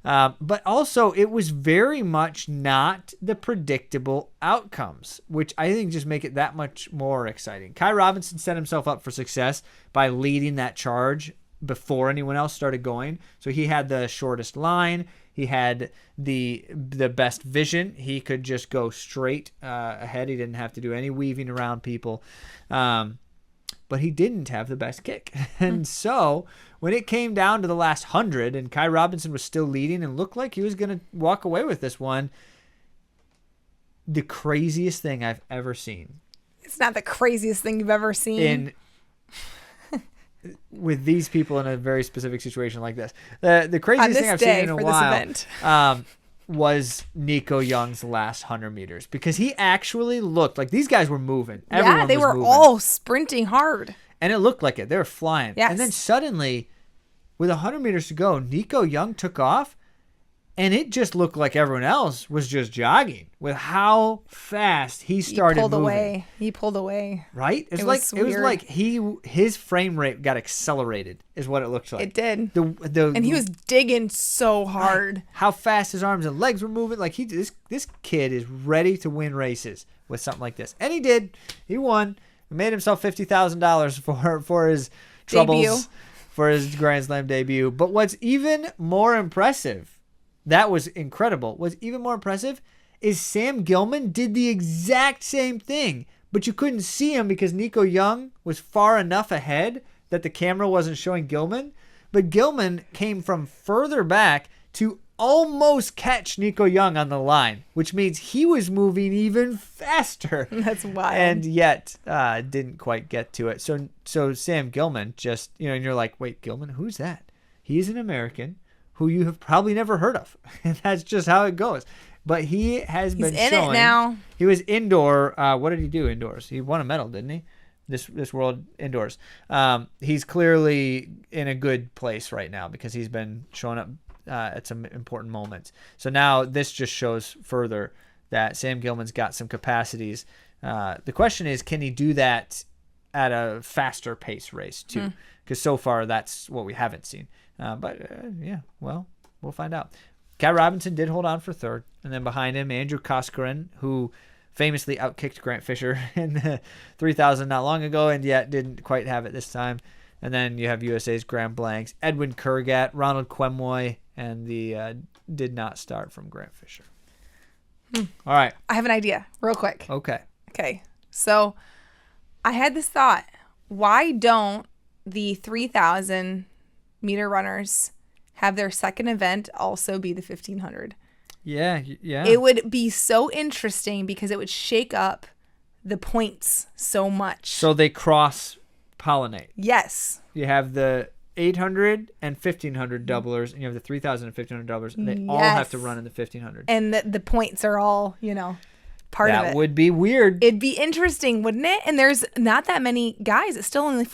Speaker 1: But also, it was very much not the predictable outcomes, which I think just make it that much more exciting. Kai Robinson set himself up for success by leading that charge before anyone else started going. So he had the shortest line. He had the best vision. He could just go straight ahead. He didn't have to do any weaving around people. But he didn't have the best kick. And so when it came down to the last 100 and Kai Robinson was still leading and looked like he was going to walk away with this one, the craziest thing I've ever seen.
Speaker 2: It's not the craziest thing you've ever seen.
Speaker 1: With these people in a very specific situation like this. The craziest thing I've seen in a while was Nico Young's last 100 meters, because he actually looked like these guys were moving. Everyone
Speaker 2: they
Speaker 1: was
Speaker 2: were
Speaker 1: moving.
Speaker 2: all sprinting hard.
Speaker 1: And it looked like it. They were flying.
Speaker 2: Yes.
Speaker 1: And then suddenly, with 100 meters to go, Nico Young took off, and it just looked like everyone else was just jogging with how fast he started moving.
Speaker 2: He pulled away.
Speaker 1: Right? It was like his frame rate got accelerated, is what it looked like.
Speaker 2: It did.
Speaker 1: And
Speaker 2: he was digging so hard.
Speaker 1: How fast his arms and legs were moving. Like this kid is ready to win races with something like this. And he did. He won. He made himself $50,000 for his troubles,
Speaker 2: debut.
Speaker 1: For his Grand Slam debut. But what's even more impressive, that was incredible, what's even more impressive is Sam Gilman did the exact same thing, but you couldn't see him because Nico Young was far enough ahead that the camera wasn't showing Gilman. But Gilman came from further back to almost catch Nico Young on the line, which means he was moving even faster.
Speaker 2: That's wild.
Speaker 1: And yet didn't quite get to it. So Sam Gilman just, and you're like, wait, Gilman, who's that? He's an American who you have probably never heard of. And that's just how it goes. But he has been showing. He's in it now. He was indoor. What did he do indoors? He won a medal, didn't he? This world indoors. He's clearly in a good place right now because he's been showing up at some important moments. So now this just shows further that Sam Gilman's got some capacities. The question is, can he do that at a faster pace race too? Because so far that's what we haven't seen. Well, we'll find out. Kai Robinson did hold on for third. And then behind him, Andrew Koskinen, who famously outkicked Grant Fisher in the 3,000 not long ago, and yet didn't quite have it this time. And then you have USA's Graham Blanks, Edwin Kurgat, Ronald Quemoy, and the did not start from Grant Fisher. All right.
Speaker 2: I have an idea real quick.
Speaker 1: Okay.
Speaker 2: So I had this thought. Why don't the 3,000 meter runners have their second event also be the 1,500?
Speaker 1: Yeah.
Speaker 2: It would be so interesting because it would shake up the points so much.
Speaker 1: So they cross-pollinate.
Speaker 2: Yes.
Speaker 1: You have the 800 and 1,500 doublers, and you have the 3,000 and 1,500 doublers, and they all have to run in the 1,500.
Speaker 2: And the points are all, part of it.
Speaker 1: That would be weird.
Speaker 2: It'd be interesting, wouldn't it? And there's not that many guys. It's still only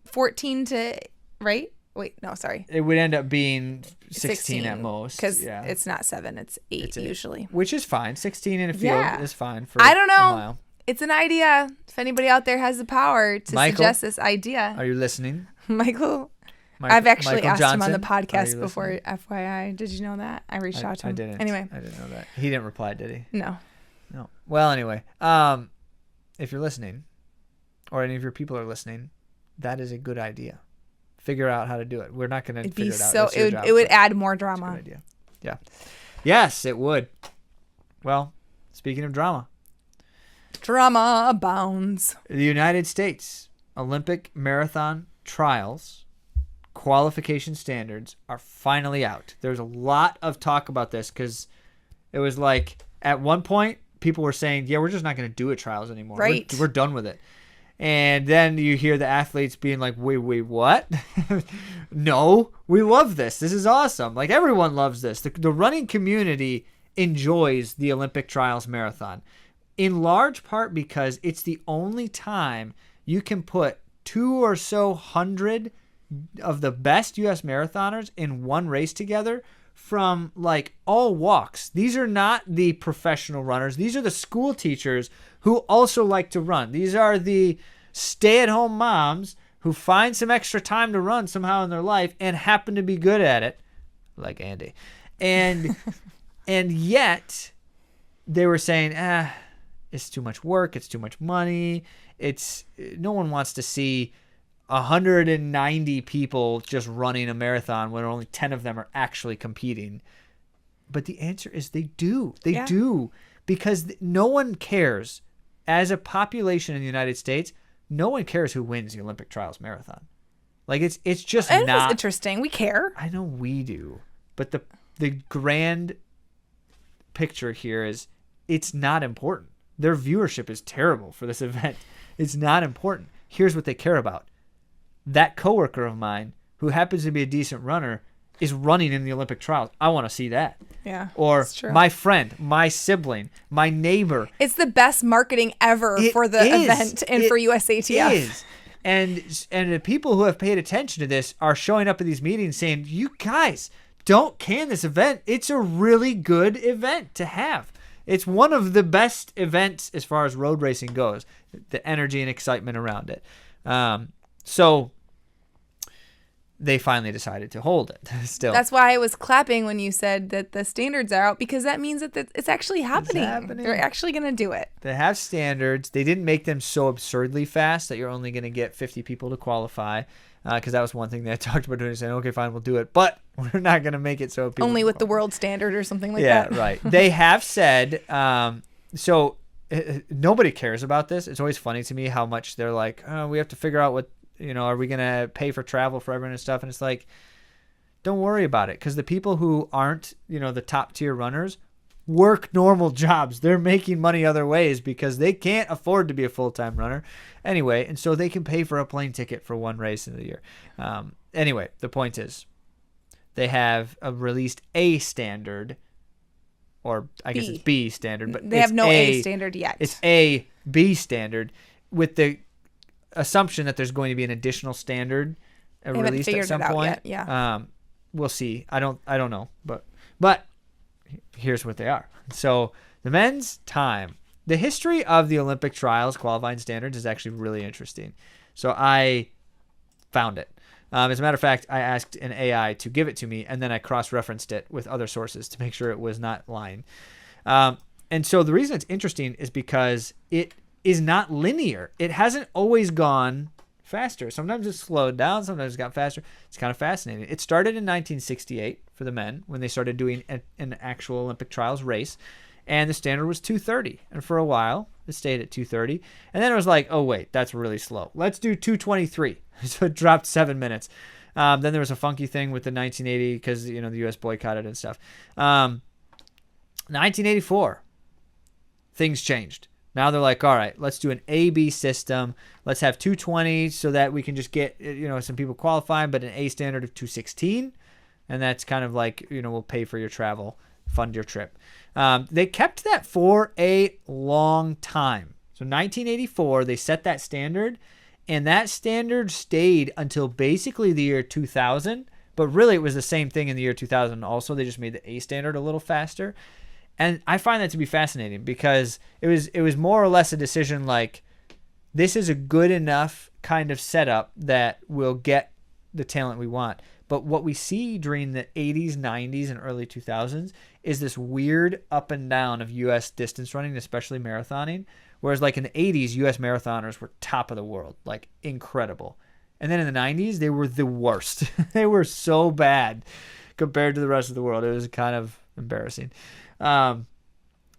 Speaker 2: 14 to, right? Wait, no, sorry.
Speaker 1: It would end up being 16 at most.
Speaker 2: Because it's not 7, it's 8 usually.
Speaker 1: Which is fine. 16 in a field is fine for
Speaker 2: I don't know.
Speaker 1: a mile.
Speaker 2: It's an idea. If anybody out there has the power to suggest this idea.
Speaker 1: Are you listening?
Speaker 2: Michael, I've actually
Speaker 1: Michael
Speaker 2: asked
Speaker 1: Johnson?
Speaker 2: him on the podcast before, FYI. Did you know that? I reached out to him.
Speaker 1: I didn't.
Speaker 2: Anyway.
Speaker 1: I didn't know that. He didn't reply, did he?
Speaker 2: No.
Speaker 1: Well, anyway, if you're listening, or any of your people are listening, that is a good idea. Figure out how to do it. We're not going to figure it out.
Speaker 2: It would add more drama.
Speaker 1: That's a good idea. Yeah. Yes, it would. Well, speaking of drama.
Speaker 2: Drama abounds.
Speaker 1: The United States Olympic Marathon Trials qualification standards are finally out. There's a lot of talk about this because it was like at one point people were saying, yeah, we're just not going to do trials anymore.
Speaker 2: Right.
Speaker 1: We're done with it. And then you hear the athletes being like, wait, what? No, we love this. This is awesome. Like, everyone loves this. The running community enjoys the Olympic Trials Marathon, in large part because it's the only time you can put 200 or so of the best U.S. marathoners in one race together from, like, all walks. These are not the professional runners. These are the school teachers who also like to run. These are the stay-at-home moms who find some extra time to run somehow in their life and happen to be good at it, like Andy. And and yet they were saying, it's too much work, it's too much money. No one wants to see 190 people just running a marathon when only 10 of them are actually competing. But the answer is they do. They do. Because no one cares. As a population in the United States, no one cares who wins the Olympic trials marathon. Like it's just not.
Speaker 2: It's interesting. We care.
Speaker 1: I know we do. But the grand picture here is it's not important. Their viewership is terrible for this event. It's not important. Here's what they care about. That coworker of mine who happens to be a decent runner is running in the Olympic trials. I want to see that.
Speaker 2: Yeah.
Speaker 1: Or my friend, my sibling, my neighbor.
Speaker 2: It's the best marketing ever for the event and for USATF. It is.
Speaker 1: And the people who have paid attention to this are showing up at these meetings saying, you guys, don't can this event. It's a really good event to have. It's one of the best events as far as road racing goes. The energy and excitement around it. So they finally decided to hold it still.
Speaker 2: That's why I was clapping when you said that the standards are out, because that means that it's actually happening. They're actually going to do it.
Speaker 1: They have standards. They didn't make them so absurdly fast that you're only going to get 50 people to qualify, because that was one thing they talked about doing, saying, okay, fine, we'll do it, but we're not going to make it so people
Speaker 2: only with the world standard or something like that.
Speaker 1: Yeah, right. They have said, so nobody cares about this. It's always funny to me how much they're like, oh, we have to figure out what, are we going to pay for travel for everyone and stuff? And it's like, don't worry about it. Because the people who aren't, the top tier runners work normal jobs. They're making money other ways because they can't afford to be a full-time runner anyway. And so they can pay for a plane ticket for one race in the year. Anyway, the point is they have released a standard, or I guess it's B standard, but
Speaker 2: they have no A standard yet.
Speaker 1: It's A, B standard with the assumption that there's going to be an additional standard released at some point.
Speaker 2: Yeah.
Speaker 1: We'll see. I don't know, but here's what they are. So the men's time, the history of the Olympic trials qualifying standards is actually really interesting. So I found it. As a matter of fact, I asked an AI to give it to me, and then I cross-referenced it with other sources to make sure it was not lying. And so the reason it's interesting is because it is not linear. It hasn't always gone faster. Sometimes it's slowed down. Sometimes it's got faster. It's kind of fascinating. It started in 1968 for the men when they started doing an actual Olympic trials race. And the standard was 2:30. And for a while, it stayed at 2:30. And then it was like, oh, wait, that's really slow. Let's do 2:23. So it dropped 7 minutes. Then there was a funky thing with the 1980 because, the U.S. boycotted and stuff. 1984, things changed. Now they're like, all right, let's do an A-B system. Let's have 220 so that we can just get, some people qualifying, but an A standard of 216. And that's kind of like, we'll pay for your travel, fund your trip. They kept that for a long time. So 1984, they set that standard, and that standard stayed until basically the year 2000. But really, it was the same thing in the year 2000 also. They just made the A standard a little faster. And I find that to be fascinating because it was more or less a decision like, this is a good enough kind of setup that will get the talent we want. But what we see during the 80s, 90s, and early 2000s is this weird up and down of U.S. distance running, especially marathoning. Whereas like in the 80s, U.S. marathoners were top of the world, like incredible. And then in the 90s, they were the worst. They were so bad compared to the rest of the world. It was kind of embarrassing. And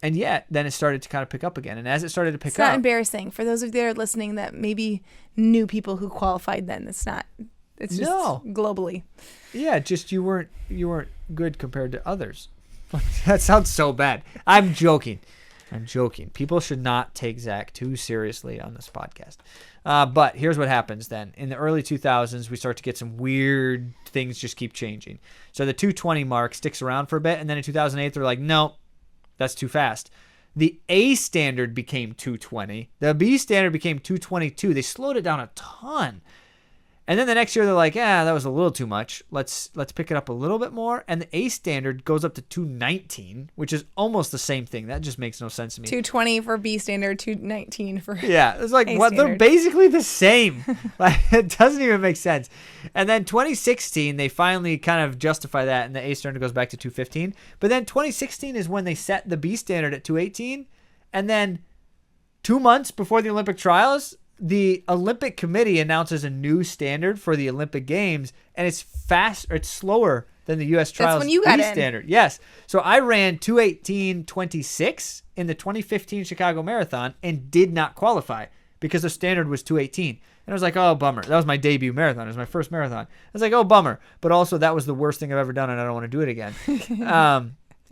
Speaker 1: yet, then it started to kind of pick up again. And as it started to pick up...
Speaker 2: It's not embarrassing. For those of you that are listening that maybe knew people who qualified then, it's not... It's just globally.
Speaker 1: Yeah, just you weren't good compared to others. That sounds so bad. I'm joking. People should not take Zach too seriously on this podcast. But here's what happens then. In the early 2000s, we start to get some weird things just keep changing. So the 220 mark sticks around for a bit, and then in 2008, they're like, no, that's too fast. The A standard became 220. The B standard became 222. They slowed it down a ton. And then the next year they're like, that was a little too much. Let's pick it up a little bit more. And the A standard goes up to 219, which is almost the same thing. That just makes no sense to me.
Speaker 2: 220 for B standard, 219 for
Speaker 1: it's like
Speaker 2: A
Speaker 1: what?
Speaker 2: standard.
Speaker 1: They're basically the same. Like, it doesn't even make sense. And then 2016, they finally kind of justify that, and the A standard goes back to 215. But then 2016 is when they set the B standard at 218, and then 2 months before the Olympic trials, the Olympic Committee announces a new standard for the Olympic Games, and it's slower than the U.S. trials
Speaker 2: when you got
Speaker 1: B
Speaker 2: in.
Speaker 1: standard. Yes. So I ran 2:18:26 in the 2015 Chicago Marathon and did not qualify because the standard was 2:18. And I was like, oh, bummer. That was my debut marathon. It was my first marathon. I was like, oh, bummer. But also, that was the worst thing I've ever done, and I don't want to do it again.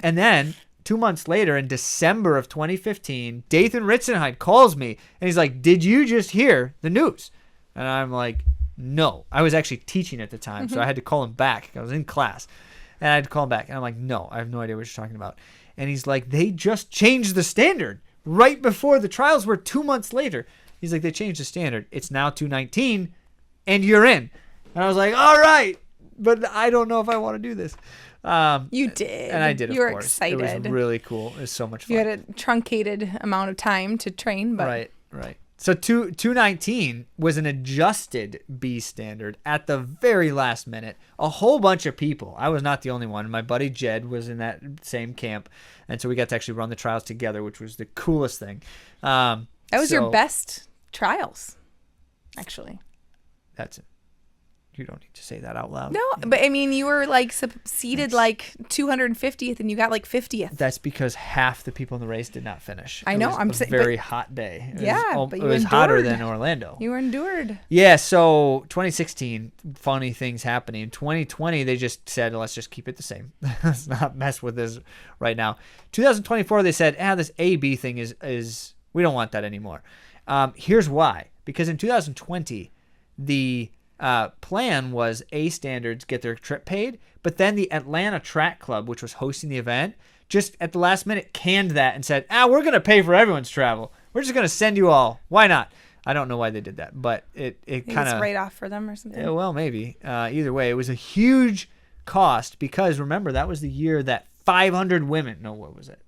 Speaker 1: And then 2 months later, in December of 2015, Dathan Ritzenheid calls me, and he's like, did you just hear the news? And I'm like, no. I was actually teaching at the time, so I had to call him back. I was in class, and I had to call him back. And I'm like, no, I have no idea what you're talking about. And he's like, they just changed the standard right before the trials were 2 months later. He's like, they changed the standard. It's now 219, and you're in. And I was like, all right, but I don't know if I want to do this.
Speaker 2: You did.
Speaker 1: And I did, of
Speaker 2: you were
Speaker 1: course.
Speaker 2: excited.
Speaker 1: It was really cool. It was so much fun.
Speaker 2: You had a truncated amount of time to train, but
Speaker 1: Right. So 219 was an adjusted B standard at the very last minute. A whole bunch of people. I was not the only one. My buddy Jed was in that same camp. And so we got to actually run the trials together, which was the coolest thing.
Speaker 2: that was your best trials, actually.
Speaker 1: That's it. You don't need to say that out loud.
Speaker 2: No, but I mean, you were like seated like 250th, and you got like 50th.
Speaker 1: That's because half the people in the race did not finish.
Speaker 2: I know.
Speaker 1: It was
Speaker 2: I'm
Speaker 1: a
Speaker 2: saying,
Speaker 1: very hot day. It was,
Speaker 2: but
Speaker 1: it
Speaker 2: you
Speaker 1: was hotter
Speaker 2: endured.
Speaker 1: than Orlando.
Speaker 2: You endured.
Speaker 1: Yeah, so 2016, funny things happening. 2020, they just said, let's just keep it the same. Let's not mess with this right now. 2024, they said, this A-B thing is we don't want that anymore. Here's why. Because in 2020, the plan was A standards get their trip paid, but then the Atlanta Track Club, which was hosting the event, just at the last minute canned that and said, we're going to pay for everyone's travel. We're just going to send you all. Why not? I don't know why they did that, but it kind of
Speaker 2: right off for them or something.
Speaker 1: Yeah, well, maybe. Either way, it was a huge cost because remember that was the year that 500 women. No, what was it?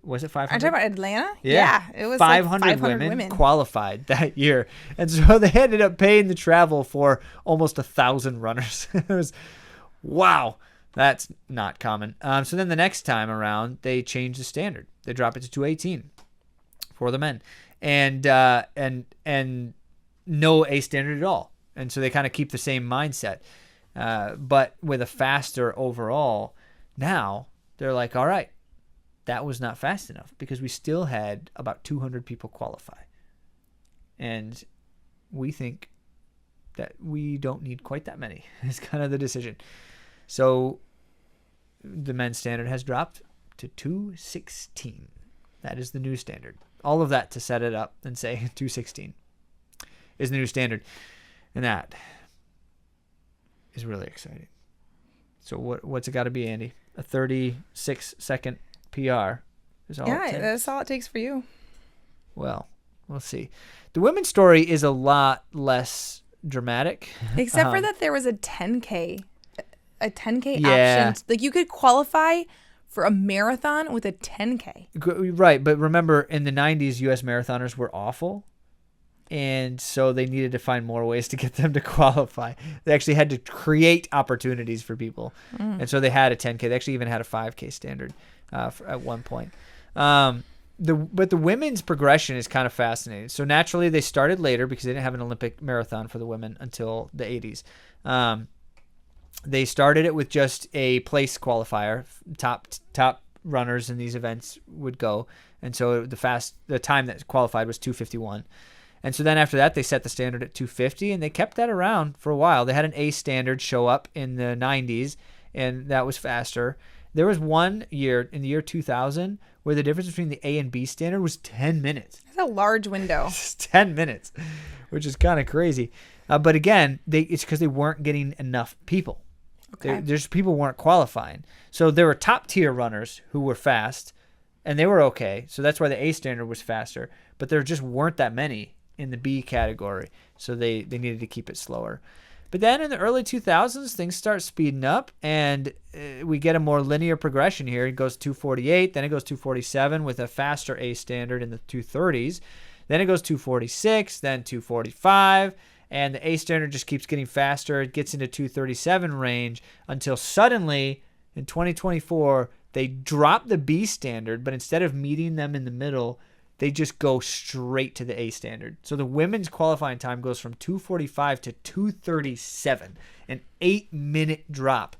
Speaker 1: Was it 500?
Speaker 2: Are you talking about Atlanta?
Speaker 1: Yeah,
Speaker 2: it was
Speaker 1: 500,
Speaker 2: like 500
Speaker 1: women qualified that year, and so they ended up paying the travel for almost 1,000 runners. It was, wow, that's not common. So then the next time around, they changed the standard. They dropped it to 218 for the men, and no A standard at all. And so they kind of keep the same mindset, but with a faster overall. Now they're like, all right. That was not fast enough because we still had about 200 people qualify. And we think that we don't need quite that many. It's kind of the decision. So the men's standard has dropped to 216. That is the new standard. All of that to set it up and say 216 is the new standard. And that is really exciting. So what's it got to be, Andy? A 36-second PR is all it takes.
Speaker 2: That's all it takes for you.
Speaker 1: Well, we'll see. The women's story is a lot less dramatic.
Speaker 2: Except for that there was a 10K option. Like you could qualify for a marathon with a 10K.
Speaker 1: Right, but remember in the 90s, U.S. marathoners were awful. And so they needed to find more ways to get them to qualify. They actually had to create opportunities for people. And so they had a 10K. They actually even had a 5K standard at one point. But the women's progression is kind of fascinating. So naturally they started later because they didn't have an Olympic marathon for the women until the 80s. They started it with just a place qualifier. Top runners in these events would go. And so the time that qualified was 2:51. And so then after that, they set the standard at 250, and they kept that around for a while. They had an A standard show up in the 90s, and that was faster. There was one year, in the year 2000, where the difference between the A and B standard was 10 minutes.
Speaker 2: That's a large window.
Speaker 1: It's 10 minutes, which is kind of crazy. But again, it's because they weren't getting enough people.
Speaker 2: Okay.
Speaker 1: There's people weren't qualifying. So there were top-tier runners who were fast, and they were okay. So that's why the A standard was faster. But there just weren't that many in the B category, so they needed to keep it slower. But then in the early 2000s, things start speeding up, and we get a more linear progression here. It goes 248, then it goes 247 with a faster A standard in the 230s. Then it goes 246, then 245, and the A standard just keeps getting faster. It gets into 237 range until suddenly in 2024, they drop the B standard, but instead of meeting them in the middle, they just go straight to the A standard. So the women's qualifying time goes from 245 to 237, an 8-minute drop.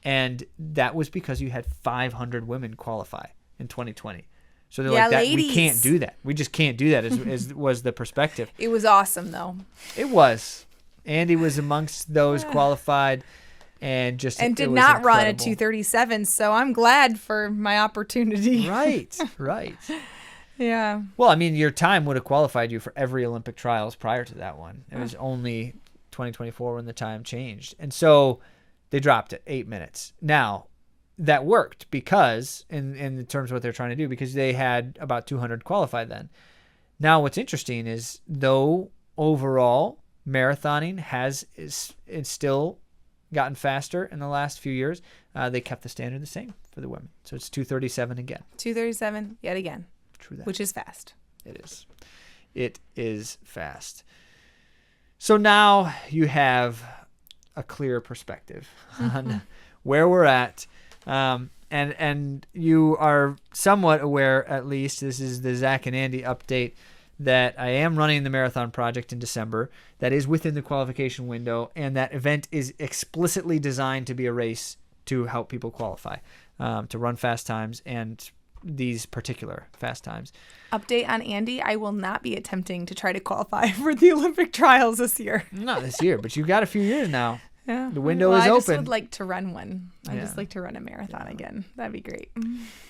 Speaker 1: And that was because you had 500 women qualify in 2020. So they're like,
Speaker 2: ladies.
Speaker 1: We can't do that. We just can't do that, is was the perspective.
Speaker 2: It was awesome, though.
Speaker 1: It was. Andy was amongst those qualified. And did
Speaker 2: not run at
Speaker 1: incredible.
Speaker 2: 237, so I'm glad for my opportunity.
Speaker 1: Right.
Speaker 2: Yeah.
Speaker 1: Well, I mean, your time would have qualified you for every Olympic trials prior to that one. It was only 2024 when the time changed. And so they dropped it 8 minutes. Now, that worked because, in terms of what they're trying to do, because they had about 200 qualified then. Now, what's interesting is, though overall marathoning is still gotten faster in the last few years, they kept the standard the same for the women. So it's 237 again.
Speaker 2: 237 yet again.
Speaker 1: True that.
Speaker 2: Which is fast.
Speaker 1: It is fast. So now you have a clear perspective on where we're at. And you are somewhat aware, at least, this is the Zach and Andy update, that I am running the marathon project in December. That is within the qualification window, and that event is explicitly designed to be a race to help people qualify, to run fast times and these particular fast times.
Speaker 2: Update on Andy, I will not be attempting to try to qualify for the Olympic trials this year.
Speaker 1: Not this year, but you've got a few years now.
Speaker 2: Yeah.
Speaker 1: The window is open.
Speaker 2: I just would like to run one. I just like to run a marathon again. That'd be great.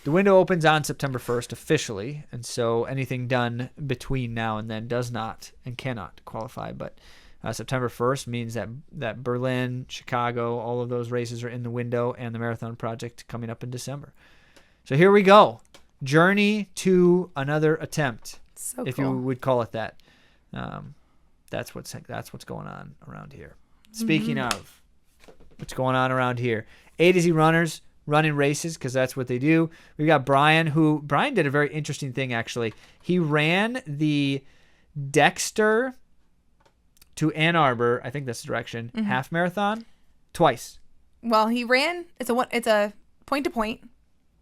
Speaker 1: The window opens on September 1st officially, and so anything done between now and then does not and cannot qualify. But September 1st means that Berlin, Chicago, all of those races are in the window, and the marathon project coming up in December. So here we go. Journey to another attempt,
Speaker 2: So
Speaker 1: if
Speaker 2: cool.
Speaker 1: you would call it that. That's what's going on around here. Speaking of what's going on around here, AtoZ runners running races, because that's what they do. We've got Brian did a very interesting thing, actually. He ran the Dexter to Ann Arbor, I think that's the direction, half marathon twice.
Speaker 2: Well, he ran. It's a point to point.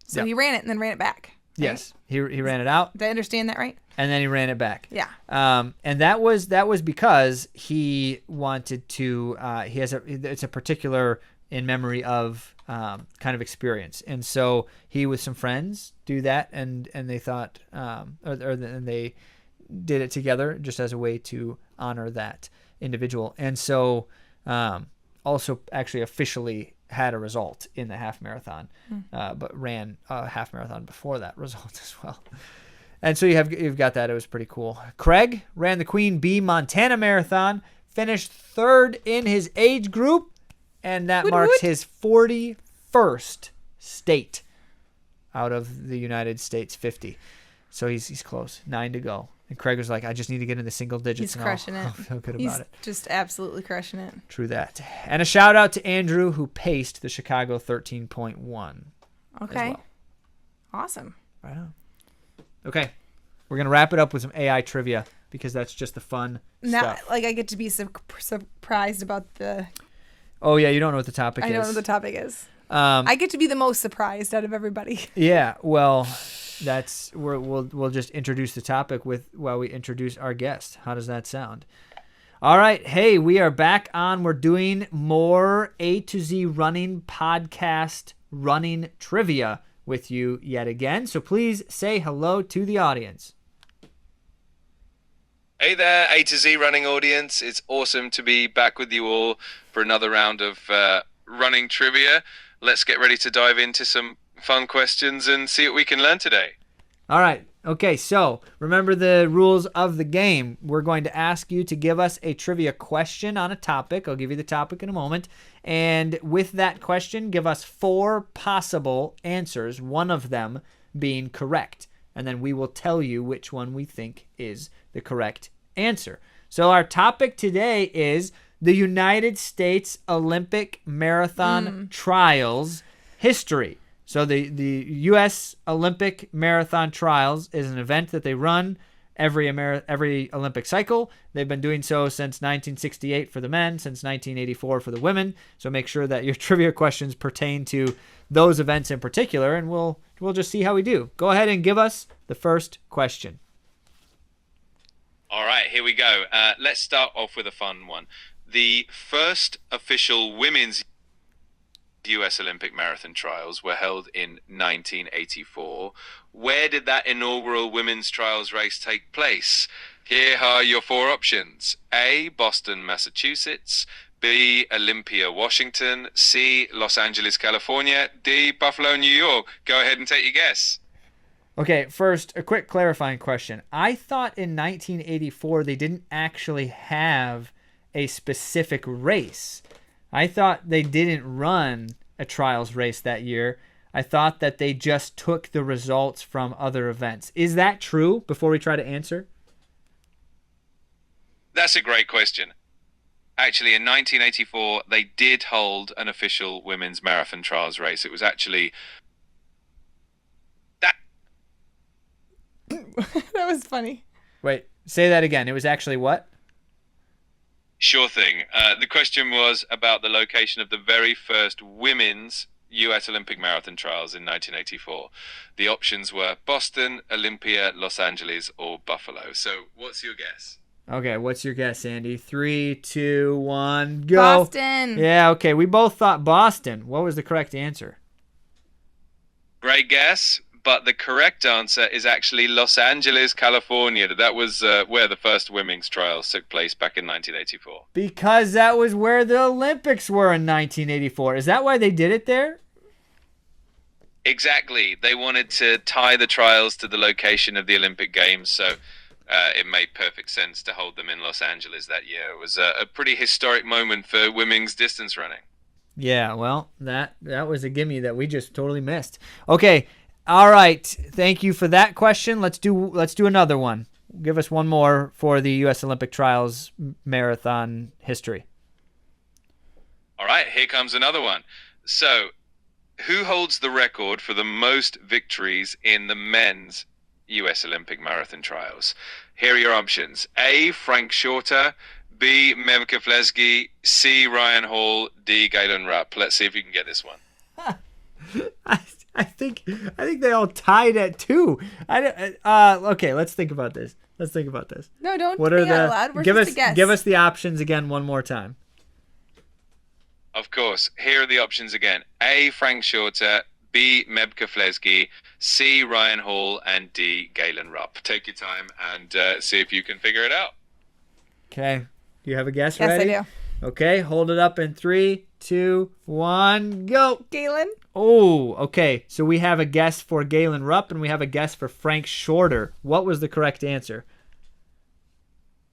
Speaker 2: So he ran it and then ran it back. Right?
Speaker 1: Yes, he ran it out.
Speaker 2: Did I understand that right?
Speaker 1: And then he ran it back.
Speaker 2: Yeah.
Speaker 1: And that was because he wanted to. It's a particular in memory of kind of experience, and so he with some friends do that, and they thought, and they did it together just as a way to honor that individual, and so also actually officially had a result in the half marathon, but ran a half marathon before that result as well. And so you've got that. It was pretty cool. Craig ran the Queen Bee Montana Marathon, finished third in his age group, and that marks his 41st state out of the United States 50. So he's close. 9 to go. And Craig was like, I just need to get in the single digits.
Speaker 2: He's crushing it.
Speaker 1: I'll feel good
Speaker 2: He's
Speaker 1: about it.
Speaker 2: just absolutely crushing it.
Speaker 1: True that. And a shout out to Andrew, who paced the Chicago 13.1.
Speaker 2: Okay.
Speaker 1: Well.
Speaker 2: Awesome.
Speaker 1: Right on. Okay. We're going to wrap it up with some AI trivia, because that's just the fun stuff.
Speaker 2: I get to be surprised about the...
Speaker 1: Oh, yeah. You don't know what the topic is.
Speaker 2: I don't know what the topic is. I get to be the most surprised out of everybody.
Speaker 1: Yeah. Well... we'll just introduce the topic while we introduce our guest. How does that sound? All right. Hey, we are back on. We're doing more AtoZ running podcast running trivia with you yet again. So please say hello to the audience.
Speaker 3: Hey there, AtoZ running audience. It's awesome to be back with you all for another round of running trivia. Let's get ready to dive into some fun questions and see what we can learn today.
Speaker 1: All right. Okay, so remember the rules of the game. We're going to ask you to give us a trivia question on a topic. I'll give you the topic in a moment. And with that question, give us 4 possible answers, one of them being correct. And then we will tell you which one we think is the correct answer. So our topic today is the United States Olympic Marathon Trials history. So the U.S. Olympic Marathon Trials is an event that they run every Olympic cycle. They've been doing so since 1968 for the men, since 1984 for the women. So make sure that your trivia questions pertain to those events in particular, and we'll just see how we do. Go ahead and give us the first question.
Speaker 3: All right, here we go. Let's start off with a fun one. The first official women's U.S. Olympic Marathon Trials were held in 1984. Where did that inaugural women's trials race take place? Here are your four options. A, Boston, Massachusetts. B, Olympia, Washington. C, Los Angeles, California. D, Buffalo, New York. Go ahead and take your guess.
Speaker 1: Okay, first, a quick clarifying question. I thought in 1984 they didn't actually have a specific race. I thought they didn't run a trials race that year. I thought that they just took the results from other events. Is that true before we try to answer?
Speaker 3: That's a great question. Actually, in 1984, they did hold an official women's marathon trials race. It was actually...
Speaker 2: That was funny.
Speaker 1: Wait, say that again. It was actually what?
Speaker 3: Sure thing. The question was about the location of the very first women's U.S. Olympic Marathon Trials in 1984. The options were Boston, Olympia, Los Angeles, or Buffalo. So what's your guess?
Speaker 1: Okay, what's your guess, Andy? 3, 2, 1, go.
Speaker 2: Boston.
Speaker 1: Yeah, okay. We both thought Boston. What was the correct answer?
Speaker 3: Great guess, but the correct answer is actually Los Angeles, California. That was where the first women's trials took place back in 1984.
Speaker 1: Because that was where the Olympics were in 1984. Is that why they did it there?
Speaker 3: Exactly. They wanted to tie the trials to the location of the Olympic Games, so it made perfect sense to hold them in Los Angeles that year. It was a pretty historic moment for women's distance running.
Speaker 1: Yeah, well, that was a gimme that we just totally missed. Okay, all right. Thank you for that question. Let's do another one. Give us one more for the U.S. Olympic Trials marathon history.
Speaker 3: All right, here comes another one. So, who holds the record for the most victories in the men's U.S. Olympic Marathon Trials? Here are your options. A, Frank Shorter. B, Meb Keflezighi. C, Ryan Hall. D, Galen Rupp. Let's see if you can get this one.
Speaker 1: I think they all tied at 2. Okay, let's think about this.
Speaker 2: No, don't
Speaker 1: What
Speaker 2: think
Speaker 1: are
Speaker 2: out
Speaker 1: the
Speaker 2: loud. We're
Speaker 1: give
Speaker 2: just
Speaker 1: us
Speaker 2: a guess.
Speaker 1: give us the options again one more time.
Speaker 3: Of course. Here are the options again. A, Frank Shorter. B, Meb Keflezighi. C, Ryan Hall. And D, Galen Rupp. Take your time and see if you can figure it out.
Speaker 1: Okay. Do you have a guess
Speaker 2: Yes,
Speaker 1: ready?
Speaker 2: I do.
Speaker 1: Okay, hold it up in 3, 2, 1, go.
Speaker 2: Galen?
Speaker 1: Oh, okay. So we have a guess for Galen Rupp and we have a guess for Frank Shorter. What was the correct answer?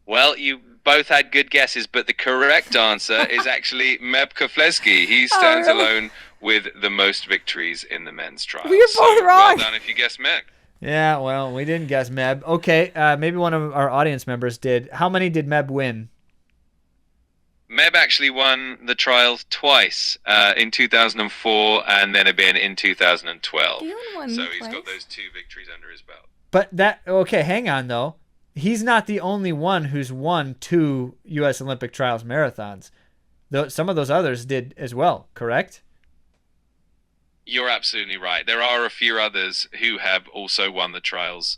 Speaker 3: Well, you both had good guesses, but the correct answer is actually Meb Keflezighi. He stands alone with the most victories in the men's trials.
Speaker 2: We were both wrong.
Speaker 3: Well done if you guessed Meb.
Speaker 1: Yeah, well, we didn't guess Meb. Okay, maybe one of our audience members did. How many did Meb win?
Speaker 3: Meb actually won the trials twice, in 2004 and then again in 2012.
Speaker 2: Galen won
Speaker 3: So he's
Speaker 2: twice.
Speaker 3: got those 2 victories under his belt.
Speaker 1: But okay, hang on though. He's not the only one who's won 2 U.S. Olympic Trials marathons. Some of those others did as well, correct?
Speaker 3: You're absolutely right. There are a few others who have also won the trials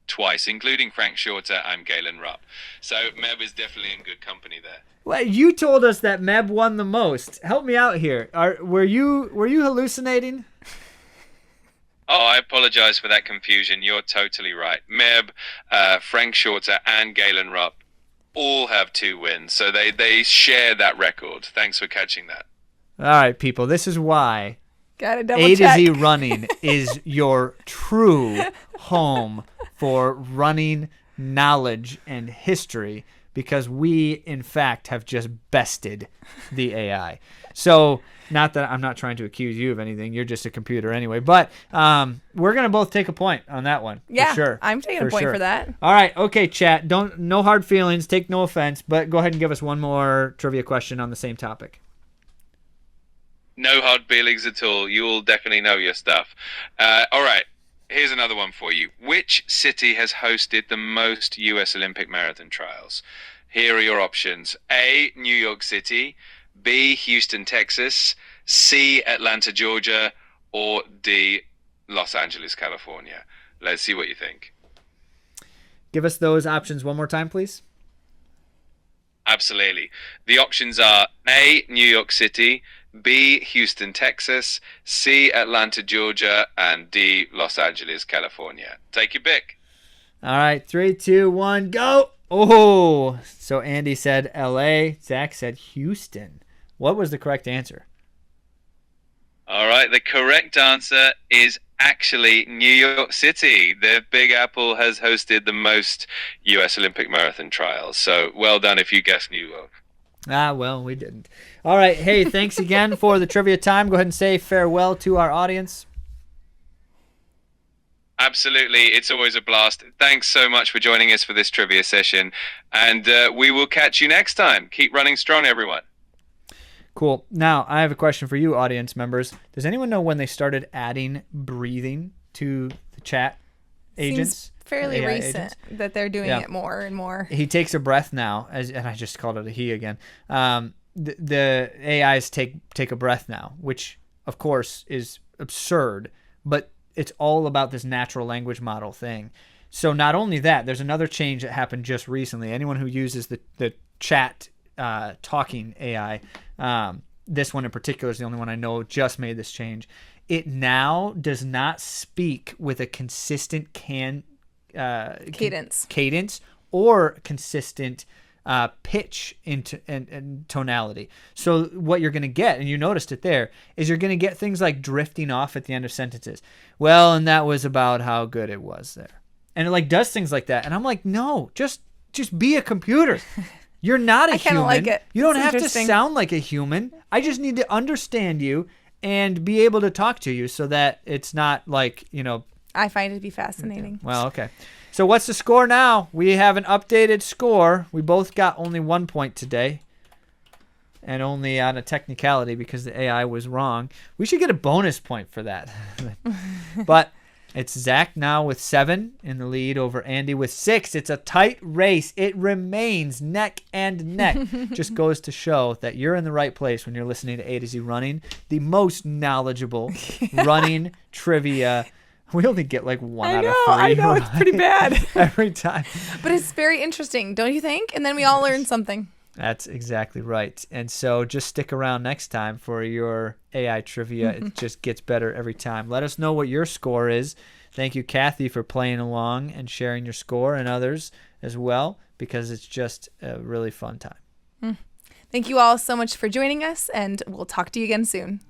Speaker 3: twice, including Frank Shorter and Galen Rupp. So Meb is definitely in good company there.
Speaker 1: Well, you told us that Meb won the most. Help me out here. Were you hallucinating?
Speaker 3: Oh, I apologize for that confusion. You're totally right. Meb, Frank Shorter, and Galen Rupp all have 2 wins, so they share that record. Thanks for catching that.
Speaker 1: All right, people. This is why
Speaker 2: Gotta double
Speaker 1: A
Speaker 2: check.
Speaker 1: to Z Running is your true home for running knowledge and history, because we, in fact, have just bested the AI. So, not that I'm not trying to accuse you of anything. You're just a computer anyway. But we're going to both take a point on that one.
Speaker 2: Yeah,
Speaker 1: for sure.
Speaker 2: I'm taking a point for that.
Speaker 1: All right. Okay, chat. No hard feelings. Take no offense. But go ahead and give us one more trivia question on the same topic.
Speaker 3: No hard feelings at all. You all definitely know your stuff. All right. Here's another one for you. Which city has hosted the most U.S. Olympic marathon trials? Here are your options. A, New York City. B, Houston, Texas. C, Atlanta, Georgia. Or D, Los Angeles, California. Let's see what you think.
Speaker 1: Give us those options one more time, please.
Speaker 3: Absolutely. The options are A, New York City. B, Houston, Texas. C, Atlanta, Georgia. And D, Los Angeles, California. Take your pick.
Speaker 1: All right. 3, 2, 1, go. Oh, so Andy said L.A. Zach said Houston. What was the correct answer?
Speaker 3: All right. The correct answer is actually New York City. The Big Apple has hosted the most U.S. Olympic marathon trials. So well done if you guessed New York.
Speaker 1: Well, we didn't. All right. Hey, thanks again for the trivia time. Go ahead and say farewell to our audience.
Speaker 3: Absolutely. It's always a blast. Thanks so much for joining us for this trivia session. And we will catch you next time. Keep running strong, everyone.
Speaker 1: Cool. Now, I have a question for you, audience members. Does anyone know when they started adding breathing to the chat agents?
Speaker 2: Seems fairly
Speaker 1: AI
Speaker 2: recent
Speaker 1: agents?
Speaker 2: that they're doing it more and more.
Speaker 1: He takes a breath now, and I just called it a he again. The AIs take a breath now, which, of course, is absurd, but it's all about this natural language model thing. So not only that, there's another change that happened just recently. Anyone who uses the chat talking AI, this one in particular is the only one I know just made this change. It now does not speak with a consistent cadence or consistent pitch and tonality. So what you're going to get, and you noticed it there, is you're going to get things like drifting off at the end of sentences. Well, and that was about how good it was there. And it like does things like that. And I'm like, no, just be a computer. You're not a human.
Speaker 2: Like it.
Speaker 1: You don't have to sound like a human. I just need to understand you and be able to talk to you so that it's not like,
Speaker 2: I find it to be fascinating.
Speaker 1: Well, okay. So what's the score now? We have an updated score. We both got only 1 point today. And only on a technicality because the AI was wrong. We should get a bonus point for that. But it's Zach now with 7 in the lead over Andy with 6. It's a tight race. It remains neck and neck. Just goes to show that you're in the right place when you're listening to A to Z Running, the most knowledgeable running trivia. We only get like 1 out of 3.
Speaker 2: I know. It's pretty bad.
Speaker 1: Every time.
Speaker 2: But it's very interesting, don't you think? And then we all learn something.
Speaker 1: That's exactly right. And so just stick around next time for your AI trivia. It just gets better every time. Let us know what your score is. Thank you, Kathy, for playing along and sharing your score, and others as well, because it's just a really fun time.
Speaker 2: Thank you all so much for joining us, and we'll talk to you again soon.